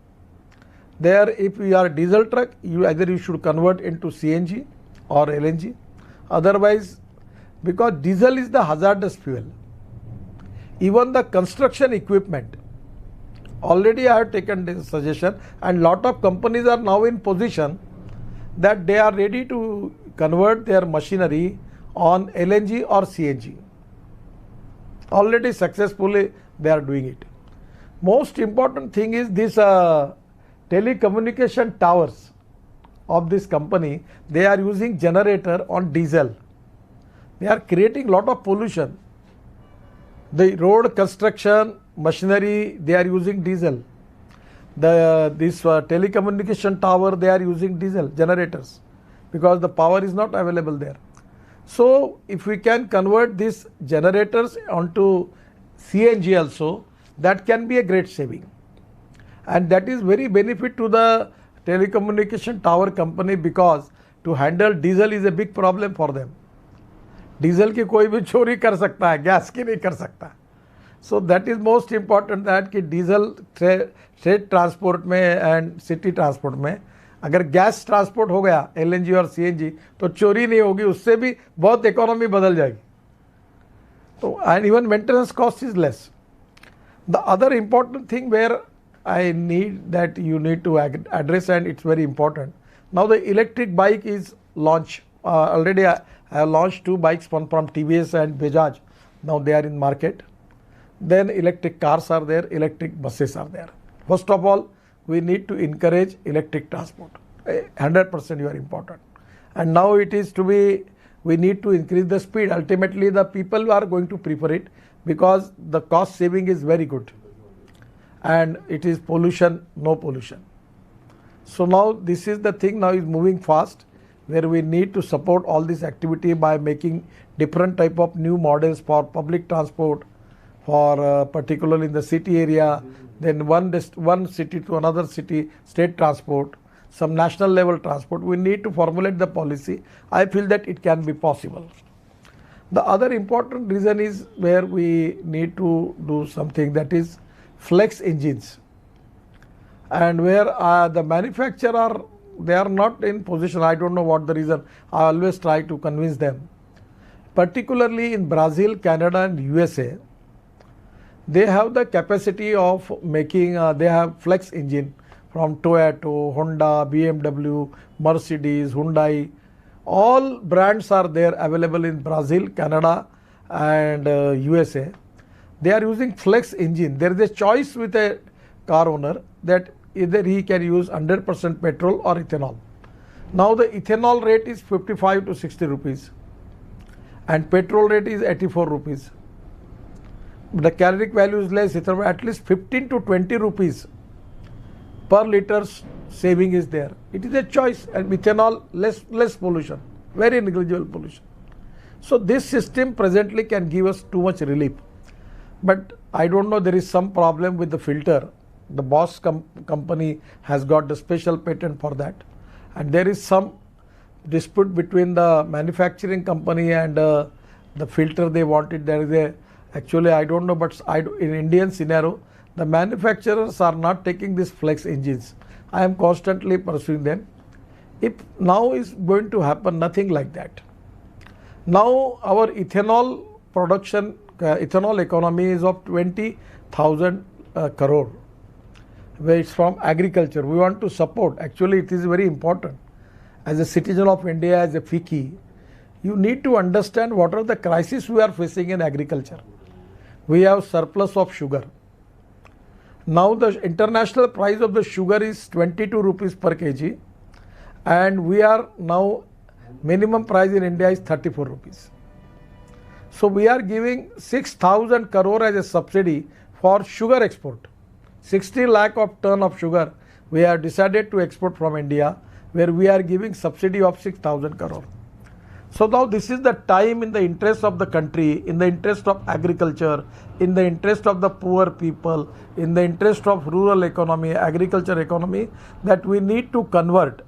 there if you are diesel truck, either you should convert into CNG or LNG. Otherwise, because diesel is the hazardous fuel, even the construction equipment, already I have taken this suggestion, and lot of companies are now in position that they are ready to convert their machinery on LNG or CNG. Already successfully they are doing it. Most important thing is this telecommunication towers of this company, they are using generator on diesel. They are creating lot of pollution. The road construction machinery, they are using diesel. This telecommunication tower, they are using diesel generators because the power is not available there. So if we can convert these generators onto CNG also, that can be a great saving, and that is very benefit to the telecommunication tower company, because to handle diesel is a big problem for them. Diesel की कोई भी चोरी कर सकता है, gas की नहीं कर सकता. So that is most important that कि डीजल स्टेट ट्रांसपोर्ट में एंड सिटी ट्रांसपोर्ट में अगर गैस ट्रांसपोर्ट हो गया एलएनजी और सीएनजी तो चोरी नहीं होगी, उससे भी बहुत इकोनॉमी बदल जाएगी. तो and even maintenance cost is less. The other important thing where I need that you need to address, and it's very important. Now the electric bike is launched. Already I have launched 2 bikes, one from TVS and Bajaj. Now they are in market. Then electric cars are there, electric buses are there. First of all, we need to encourage electric transport. 100% you are important. And now it is to be we need to increase the speed. Ultimately, the people are going to prefer it because the cost saving is very good and it is pollution, no pollution. So now this is the thing now is moving fast, where we need to support all this activity by making different type of new models for public transport, for particularly in the city area, then one city to another city, state transport, some national level transport. We need to formulate the policy. I feel that it can be possible. The other important reason is where we need to do something, that is flex engines, and where the manufacturer, they are not in position. I don't know what the reason. I always try to convince them, particularly in Brazil, Canada and USA. They have the capacity of making, they have flex engine from Toyota, Honda, BMW, Mercedes, Hyundai. All brands are there available in Brazil, Canada and USA. They are using flex engine. There is a choice with a car owner that either he can use 100% petrol or ethanol. Now the ethanol rate is 55 to 60 rupees and petrol rate is 84 rupees. The caloric value is less, at least 15 to 20 rupees per liter saving is there. It is a choice, and ethanol less pollution, very negligible pollution. So this system presently can give us too much relief. But I don't know, there is some problem with the filter. The Bosch company has got the special patent for that, and there is some dispute between the manufacturing company and the filter they wanted. There is a, actually I don't know, but in Indian scenario, the manufacturers are not taking these flex engines. I am constantly pursuing them. If now is going to happen, nothing like that. Now our ethanol production, ethanol economy is of 20,000 crore, where it's from agriculture. We want to support. Actually, it is very important. As a citizen of India, as a FICCI, you need to understand what are the crises we are facing in agriculture. We have surplus of sugar. Now the international price of the sugar is 22 rupees per kg, and we are now, minimum price in India is 34 rupees. So we are giving 6,000 crore as a subsidy for sugar export. 60 lakh of ton of sugar we have decided to export from India, where we are giving subsidy of 6,000 crore. So now this is the time, in the interest of the country, in the interest of agriculture, in the interest of the poor people, in the interest of rural economy, agriculture economy, that we need to convert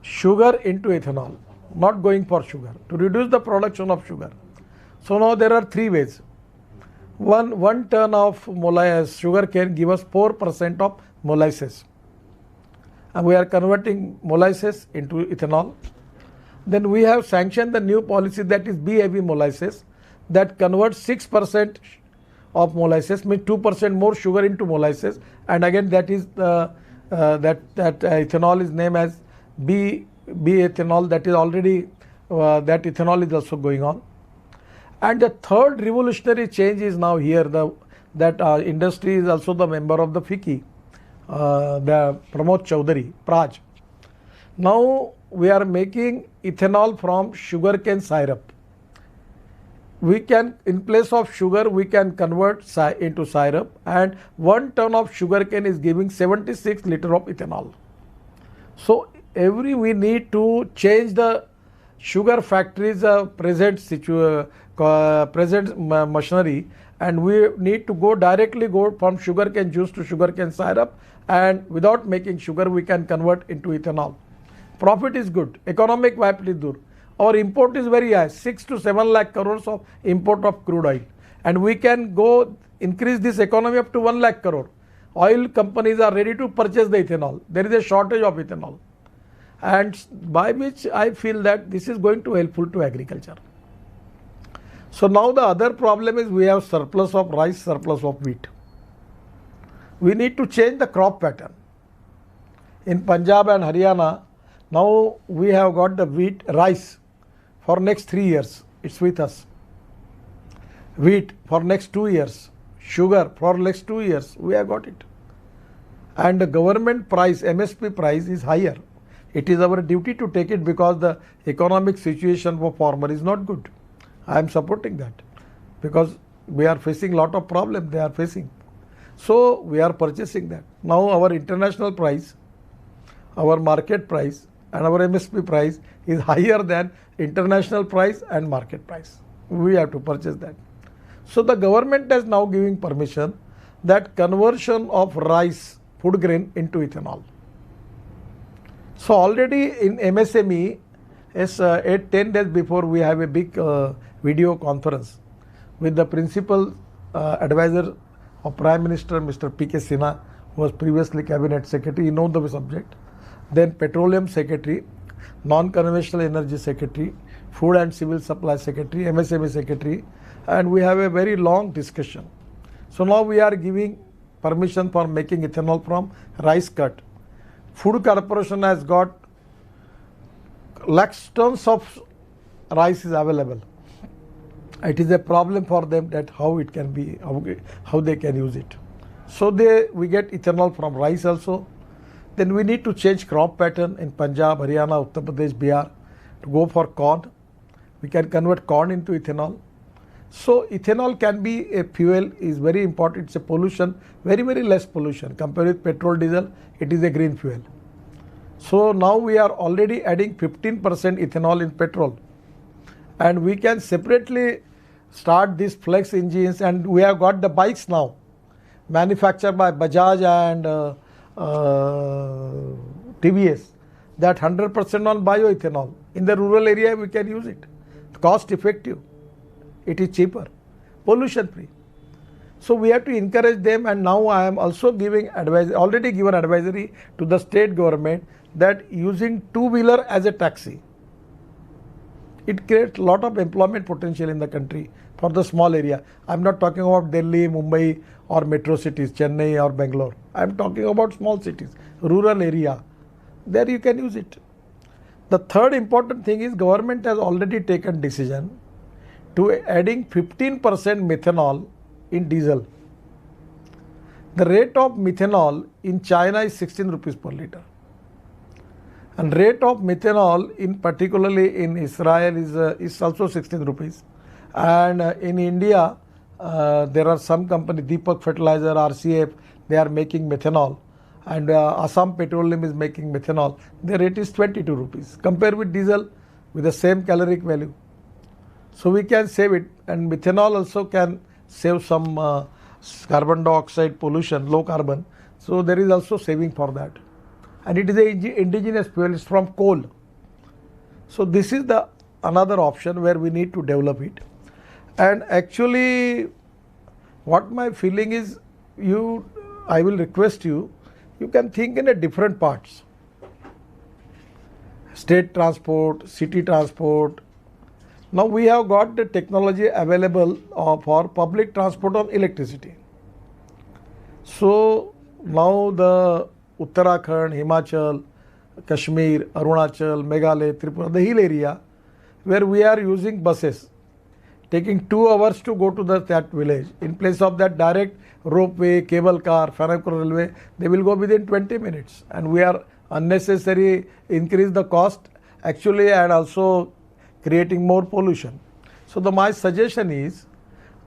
sugar into ethanol, not going for sugar, to reduce the production of sugar. So now there are three ways. One ton of molasses, sugar can give us 4% of molasses, and we are converting molasses into ethanol. Then we have sanctioned the new policy, that is B-heavy molasses, that converts 6% of molasses, means 2% more sugar into molasses, and again that is ethanol is named as B ethanol. That is already that ethanol is also going on. And the third revolutionary change is now here, that industry is also the member of the FICCI, the Pramod Chaudhary, Praj. Now we are making ethanol from sugarcane syrup. We can, in place of sugar, we can convert into syrup, and 1 ton of sugarcane is giving 76 liter of ethanol. So we need to change the sugar factories present machinery, and we need to go from sugarcane juice to sugarcane syrup, and without making sugar we can convert into ethanol. Profit is good, economic viability is good. Our import is very high, 6 to 7 lakh crores of import of crude oil, and we can go increase this economy up to 1 lakh crore. Oil companies are ready to purchase the ethanol. There is a shortage of ethanol, and by which I feel that this is going to helpful to agriculture. So now the other problem is we have surplus of rice, surplus of wheat. We need to change the crop pattern. In Punjab and Haryana, now we have got the rice for next 3 years, it's with us. Wheat for next 2 years, sugar for next 2 years, we have got it. And the government price, MSP price is higher. It is our duty to take it because the economic situation for farmer is not good. I am supporting that because we are facing lot of problems they are facing. So we are purchasing that. Now our international price, our market price and our MSP price is higher than international price and market price. We have to purchase that. So the government is now giving permission that conversion of rice, food grain into ethanol. So already in MSME, 10 days before we have a big video conference with the principal advisor of Prime Minister Mr. P.K. Sinha, who was previously Cabinet Secretary, he knows the subject. Then Petroleum Secretary, Non-Conventional Energy Secretary, Food and Civil Supply Secretary, MSME Secretary, and we have a very long discussion. So now we are giving permission for making ethanol from rice cut. Food Corporation has got lakhs tons of rice is available. It is a problem for them that how it can be, how they can use it. So we get ethanol from rice also. Then we need to change crop pattern in Punjab, Haryana, Uttar Pradesh, Bihar to go for corn. We can convert corn into ethanol. So ethanol can be a fuel, is very important. It's a pollution, very, very less pollution. Compared with petrol, diesel, it is a green fuel. So now we are already adding 15% ethanol in petrol. And we can separately start these flex engines, and we have got the bikes now manufactured by Bajaj and TVS, that 100% on bioethanol. In the rural area we can use it. Cost effective. It is cheaper, pollution free. So we have to encourage them, and now I am also giving already given advisory to the state government that using two-wheeler as a taxi, it creates a lot of employment potential in the country for the small area. I am not talking about Delhi, Mumbai or metro cities, Chennai or Bangalore. I am talking about small cities, rural area. There you can use it. The third important thing is government has already taken decision to adding 15% methanol in diesel. The rate of methanol in China is 16 rupees per liter. And rate of methanol in particularly in Israel is also 16 rupees. And in India, there are some company, Deepak Fertilizer, RCF, they are making methanol. And Assam Petroleum is making methanol. The rate is 22 rupees. Compare with diesel with the same caloric value. So we can save it, and methanol also can save some carbon dioxide pollution, low carbon. So there is also saving for that. And it is an indigenous fuel, it's from coal. So this is the another option where we need to develop it. And actually what my feeling is, I will request you can think in a different parts. State transport, city transport. Now we have got the technology available for public transport on electricity. So now the Uttarakhand, Himachal, Kashmir, Arunachal, Meghalaya, Tripura, the hill area where we are using buses, taking 2 hours to go to that village. In place of that direct ropeway, cable car, funicular railway, they will go within 20 minutes. And we are unnecessary increase the cost actually and also creating more pollution. So my suggestion is,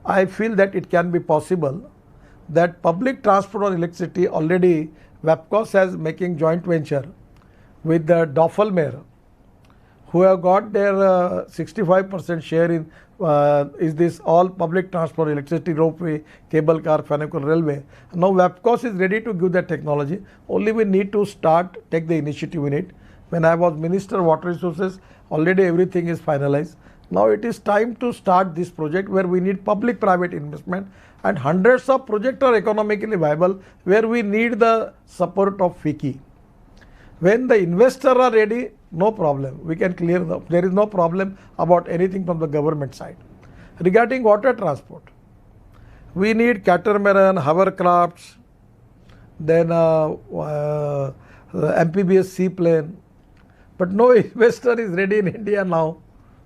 I feel that it can be possible that public transport on electricity already WAPCOS has making joint venture with the Doffelmer, who have got their 65% share in is this all public transport, electricity, ropeway, cable car, funicular railway. Now WAPCOS is ready to give that technology. Only we need to take the initiative in it. When I was Minister of Water Resources, already everything is finalized. Now it is time to start this project where we need public-private investment, and hundreds of projects are economically viable where we need the support of FICCI. When the investors are ready, no problem. We can clear there is no problem about anything from the government side. Regarding water transport, we need catamaran, hovercrafts, then amphibious seaplane. But no investor is ready in India now.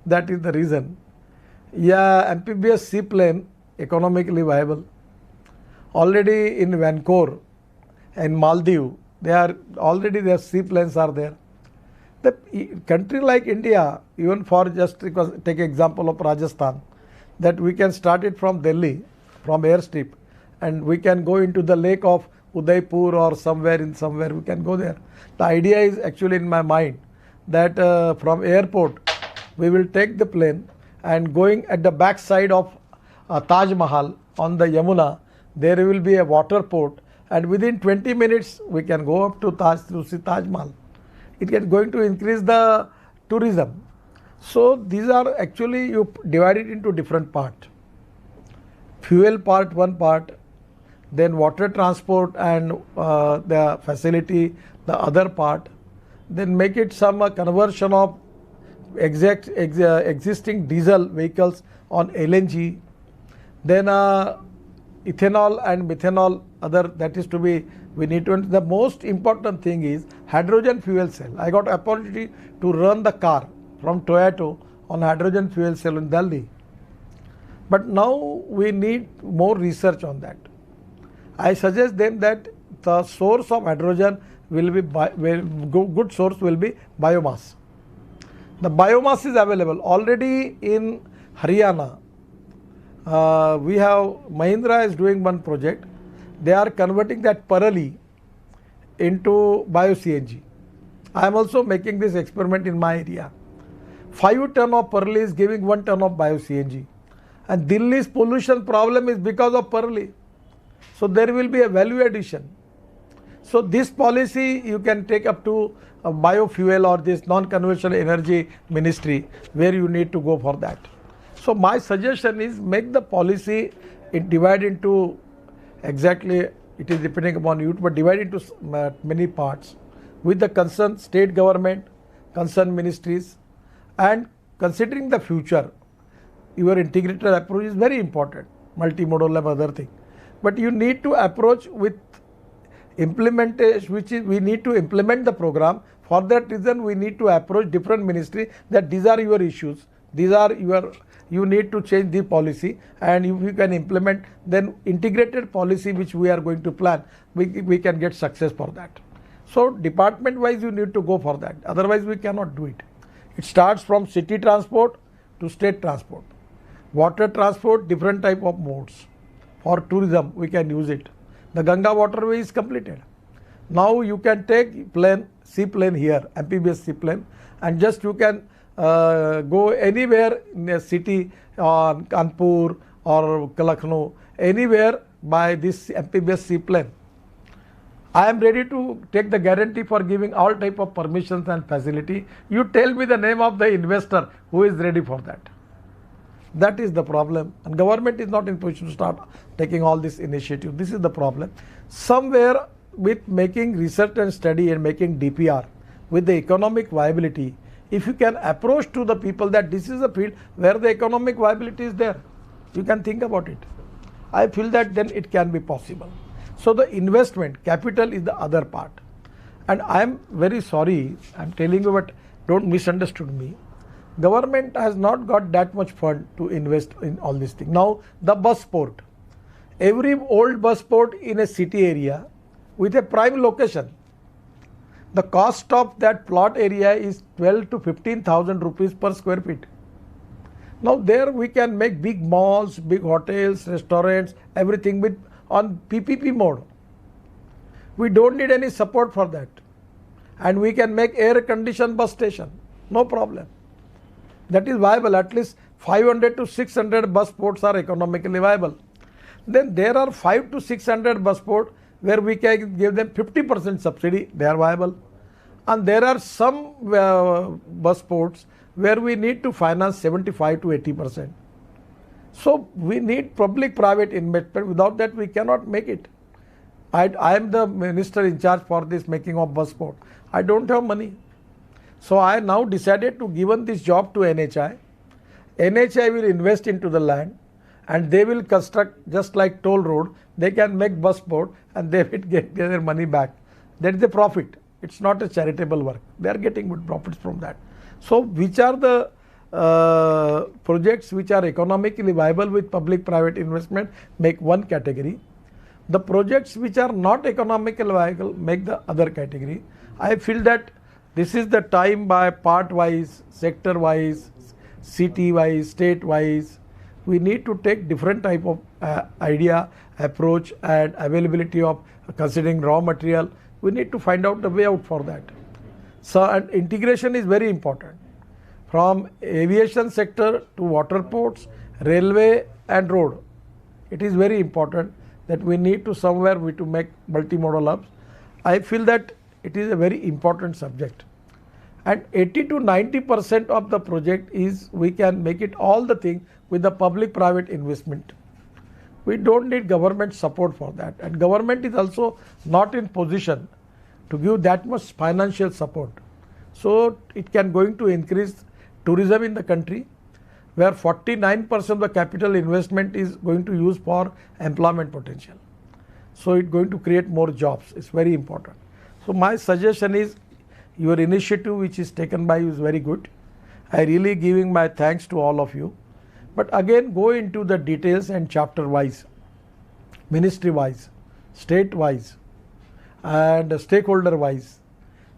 That is the reason. Yeah, amphibious seaplane, economically viable. Already in Vancouver and Maldives, their seaplanes are there. The country like India, even for just because take example of Rajasthan, that we can start it from Delhi, from airstrip, and we can go into the lake of Udaipur or somewhere we can go there. The idea is actually in my mind that from airport we will take the plane and going at the back side of Taj Mahal on the Yamuna, there will be a water port, and within 20 minutes we can go up to Taj to see Taj Mahal. It is going to increase the tourism. So these are actually you divide it into different parts. Fuel part, one part, then water transport and the facility, the other part, then make it some conversion of existing diesel vehicles on LNG, then ethanol and methanol, other that is to be, we need to, the most important thing is hydrogen fuel cell. I got opportunity to run the car from Toyota on hydrogen fuel cell in Delhi. But now we need more research on that. I suggest them that the source of hydrogen will be, good source will be biomass. The biomass is available already in Haryana. We have, Mahindra is doing one project. They are converting that parali into bio-CNG. I am also making this experiment in my area. 5 ton of parali is giving 1 ton of bio-CNG. And Delhi's pollution problem is because of parali. So there will be a value addition. So this policy you can take up to a biofuel or this non-conventional energy ministry where you need to go for that. So my suggestion is make the policy, it divide into exactly, it is depending upon you, but divide into many parts with the concerned state government, concerned ministries, and considering the future. Your integrated approach is very important, multimodal and other thing. But you need to approach with implementation, which is we need to implement the program. For that reason, we need to approach different ministry that these are your issues, these are your, you need to change the policy, and if you can implement, then integrated policy which we are going to plan, we can get success for that. So department wise you need to go for that, otherwise we cannot do it. It starts from city transport to state transport. Water transport, different type of modes. For tourism we can use it. The Ganga waterway is completed. Now you can take plane, seaplane here, amphibious seaplane, and just you can go anywhere in a city or Kanpur or Lucknow, anywhere by this amphibious seaplane. I am ready to take the guarantee for giving all type of permissions and facility. You tell me the name of the investor who is ready for that. That is the problem, and government is not in position to start taking all this initiative. This is the problem. Somewhere with making research and study and making DPR with the economic viability, if you can approach to the people that this is a field where the economic viability is there, you can think about it. I feel that then it can be possible. So the investment capital is the other part, and I am very sorry, I am telling you, but don't misunderstood me. Government has not got that much fund to invest in all these things. Now the bus port, every old bus port in a city area with a prime location, the cost of that plot area is 12 to 15,000 rupees per square feet. Now there we can make big malls, big hotels, restaurants, everything with on PPP mode. We don't need any support for that, and we can make air conditioned bus station, no problem. That is viable. At least 500 to 600 bus ports are economically viable. Then there are 5 to 600 bus ports where we can give them 50% subsidy, they are viable. And there are some bus ports where we need to finance 75 to 80%. So we need public-private investment. Without that we cannot make it. I am the minister in charge for this making of bus port. I don't have money. So I now decided to give this job to NHI. NHI will invest into the land and they will construct just like toll road. They can make bus port and they will get their money back. That is the profit. It's not a charitable work. They are getting good profits from that. So which are the projects which are economically viable with public-private investment, make one category. The projects which are not economically viable, make the other category. I feel that This is the time by part wise, sector wise, city wise, state wise. We need to take different type of idea, approach and availability of considering raw material. We need to find out the way out for that. So, and integration is very important. From aviation sector to water ports, railway and road. It is very important that we need to somewhere we to make multimodal hubs. I feel that it is a very important subject. And 80 to 90% of the project is we can make it all the thing with the public private investment. We don't need government support for that, and government is also not in position to give that much financial support. So it can going to increase tourism in the country, where 49% of the capital investment is going to use for employment potential. So it's going to create more jobs. It's very important. So my suggestion is, your initiative which is taken by you is very good. I really giving my thanks to all of you. But again, go into the details and chapter wise, ministry wise, state wise and stakeholder wise.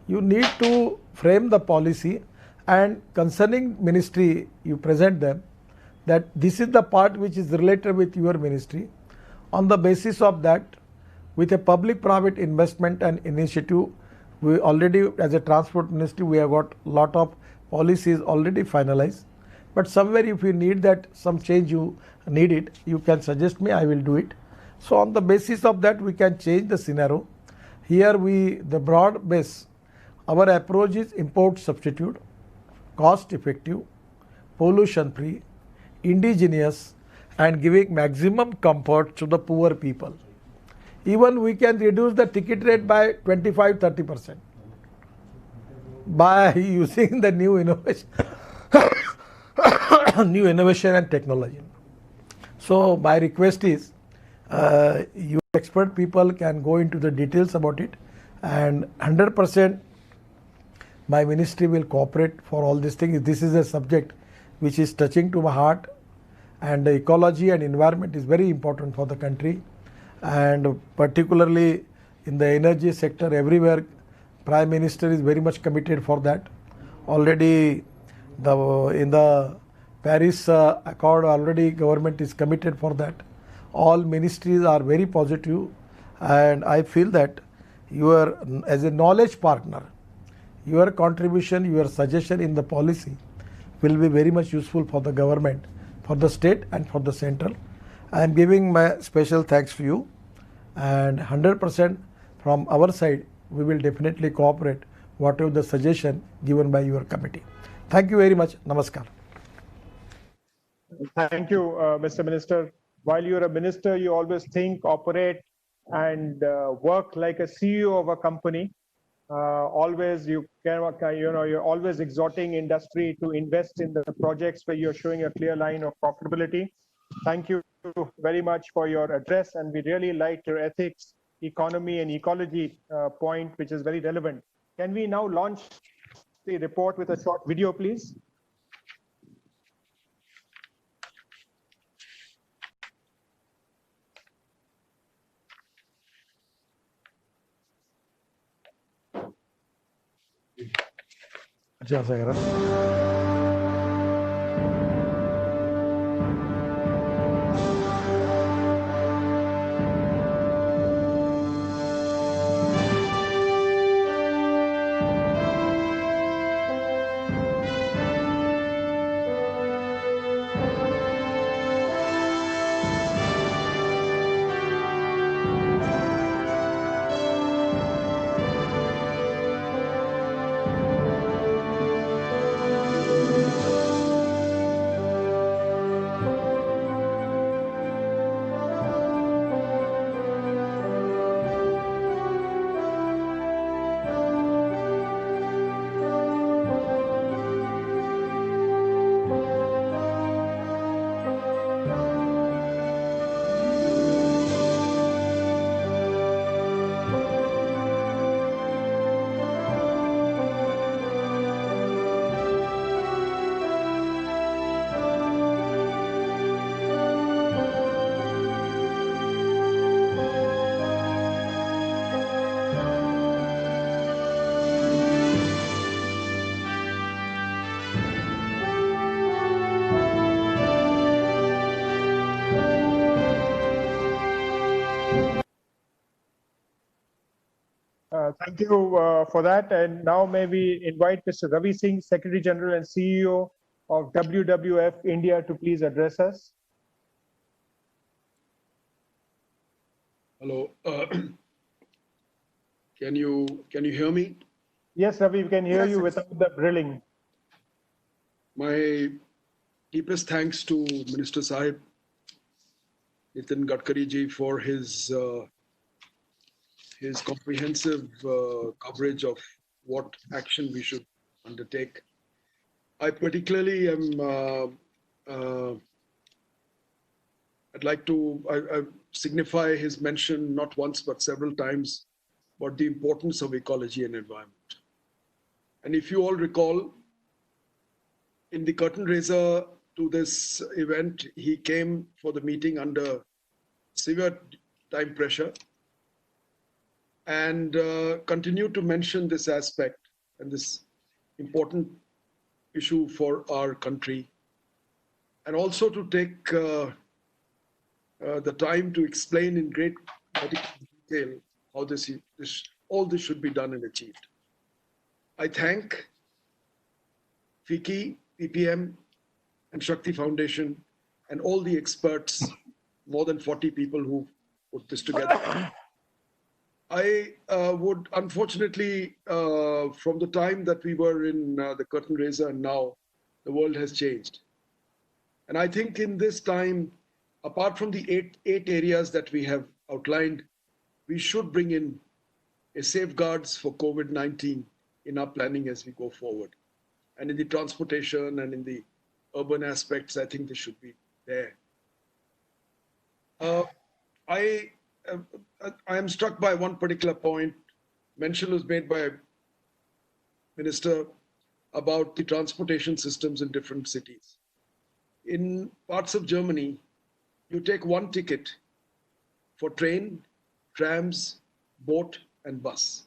You need to frame the policy, and concerning ministry you present them that this is the part which is related with your ministry. On the basis of that, with a public private investment and initiative, we already as a transport ministry we have got lot of policies already finalized. But somewhere if you need that some change you need it, you can suggest me, I will do it. So on the basis of that we can change the scenario. Here the broad base, our approach is import substitute, cost effective, pollution free, indigenous and giving maximum comfort to the poor people. Even we can reduce the ticket rate by 25-30% by using the new innovation new innovation and technology. So my request is, you expert people can go into the details about it, and 100% my ministry will cooperate for all these things. This is a subject which is touching to my heart, and the ecology and environment is very important for the country, and particularly in the energy sector everywhere Prime Minister is very much committed for that. Already in the Paris Accord already government is committed for that. All ministries are very positive, and I feel that your as a knowledge partner, your contribution, your suggestion in the policy will be very much useful for the government, for the state and for the central. I am giving my special thanks to you, and 100% from our side we will definitely cooperate whatever the suggestion given by your committee. Thank you very much. Namaskar. Thank you, Mr. Minister. While you're a minister, you always think, operate, and work like a CEO of a company. Always you're always exhorting industry to invest in the projects where you're showing a clear line of profitability. Thank you very much for your address, and we really liked your ethics, economy, and ecology point, which is very relevant. Can we now launch the report with a short video, please? Thank you for that. And now may we invite Mr. Ravi Singh, Secretary General and CEO of WWF India, to please address us. Hello. Can you hear me? Yes, Ravi, we can hear you without the drilling. My deepest thanks to Minister Sahib Nitin Gadkari ji for his comprehensive coverage of what action we should undertake. I particularly am. I'd like to I signify his mention not once but several times about the importance of ecology and environment. And if you all recall, in the curtain raiser to this event, he came for the meeting under severe time pressure and continued to mention this aspect and this important issue for our country, and also to take the time to explain in great detail how all this should be done and achieved. I thank FICCI, PPM, and Shakti Foundation, and all the experts, more than 40 people who put this together. I would, unfortunately, from the time that we were in the curtain raiser and now, the world has changed. And I think in this time, apart from the eight areas that we have outlined, we should bring in a safeguards for COVID-19 in our planning as we go forward. And in the transportation and in the urban aspects, I think this should be there. I am struck by one particular point. Mention was made by Minister about the transportation systems in different cities. In parts of Germany, you take one ticket for train, trams, boat, and bus.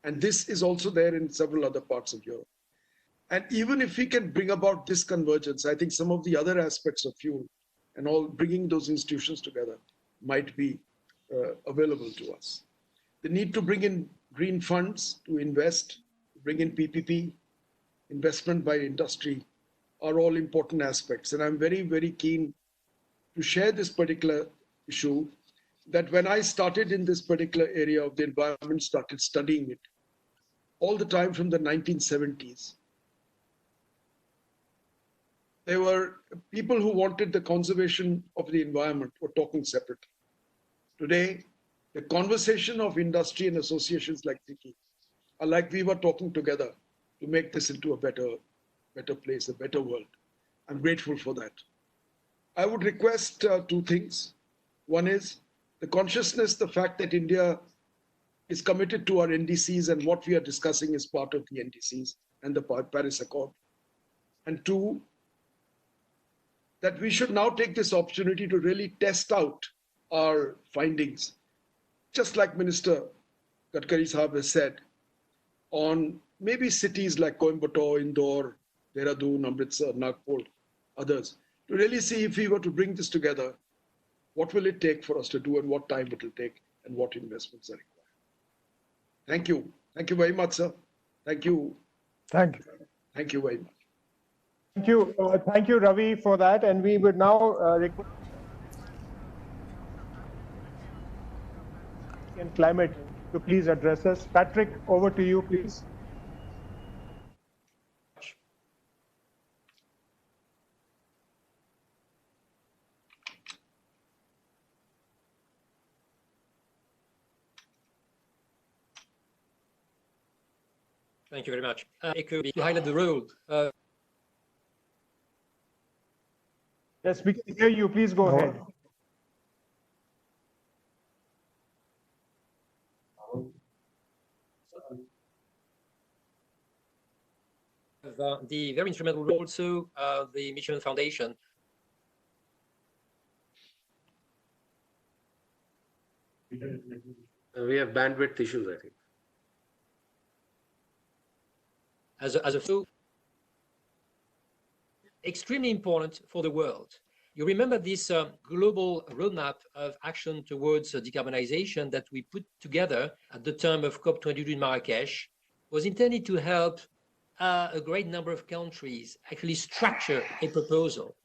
And this is also there in several other parts of Europe. And even if we can bring about this convergence, I think some of the other aspects of fuel and all, bringing those institutions together might be available to us. The need to bring in green funds to invest, bring in PPP, investment by industry, are all important aspects. And I'm very, very keen to share this particular issue, that when I started in this particular area of the environment, started studying it, all the time from the 1970s, there were people who wanted the conservation of the environment were talking separately. Today, the conversation of industry and associations like FICCI are like we were talking together to make this into a better place, a better world. I'm grateful for that. I would request two things. One is the consciousness, the fact that India is committed to our NDCs and what we are discussing is part of the NDCs and the Paris Accord. And two, that we should now take this opportunity to really test out our findings, just like Minister Gadkari Sahab has said, on maybe cities like Coimbatore, Indore, Dehradun, Amritsar, Nagpur, others, to really see if we were to bring this together, what will it take for us to do and what time it will take and what investments are required. Thank you. Thank you very much, sir. Thank you. Thank you. Thank you very much. Thank you, Ravi, for that. And we would now request and climate to please address us. Patrick, over to you, please. Thank you very much. It could be to highlight the role. Yes, we can hear you. Please go ahead. The very instrumental role also the Mission Foundation. We have bandwidth issues, I think. As a food, extremely important for the world. You remember this global roadmap of action towards decarbonization that we put together at the time of COP22 in Marrakesh was intended to help a great number of countries actually structure a proposal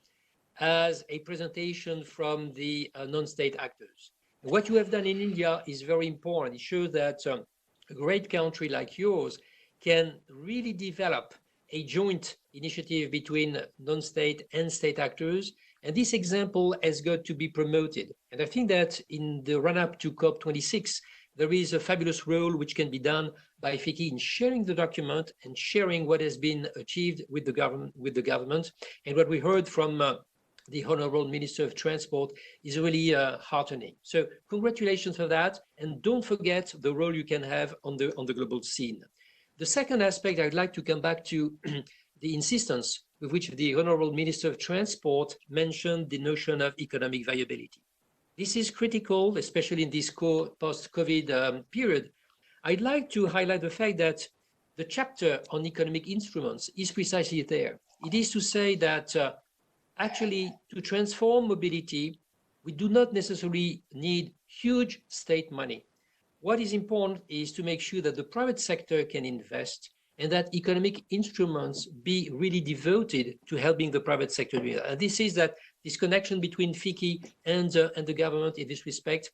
as a presentation from the non-state actors. What you have done in India is very important. It shows that a great country like yours can really develop a joint initiative between non-state and state actors. And this example has got to be promoted. And I think that in the run-up to COP26, there is a fabulous role which can be done by FICCI in sharing the document and sharing what has been achieved with the government. And what we heard from the Honorable Minister of Transport is really heartening. So congratulations for that. And don't forget the role you can have on the global scene. The second aspect, I'd like to come back to the insistence with which the Honorable Minister of Transport mentioned the notion of economic viability. This is critical, especially in this post-COVID period. I'd like to highlight the fact that the chapter on economic instruments is precisely there. It is to say that actually, to transform mobility, we do not necessarily need huge state money. What is important is to make sure that the private sector can invest and that economic instruments be really devoted to helping the private sector. And this is that this connection between FICCI and the government in this respect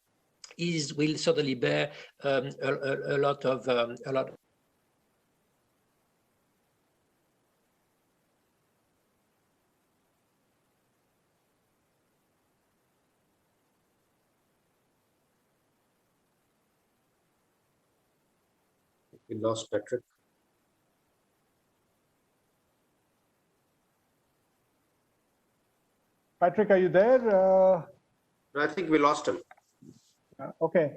will certainly bear a lot of. We lost Patrick. Patrick, are you there? I think we lost him. Okay.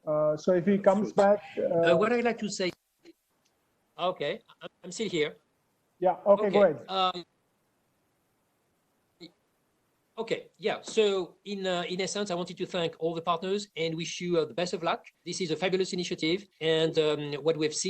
So if he comes back. What I'd like to say. Okay, I'm still here. Yeah, okay. Go ahead. Okay, yeah. So in essence, I wanted to thank all the partners and wish you the best of luck. This is a fabulous initiative. And what we've seen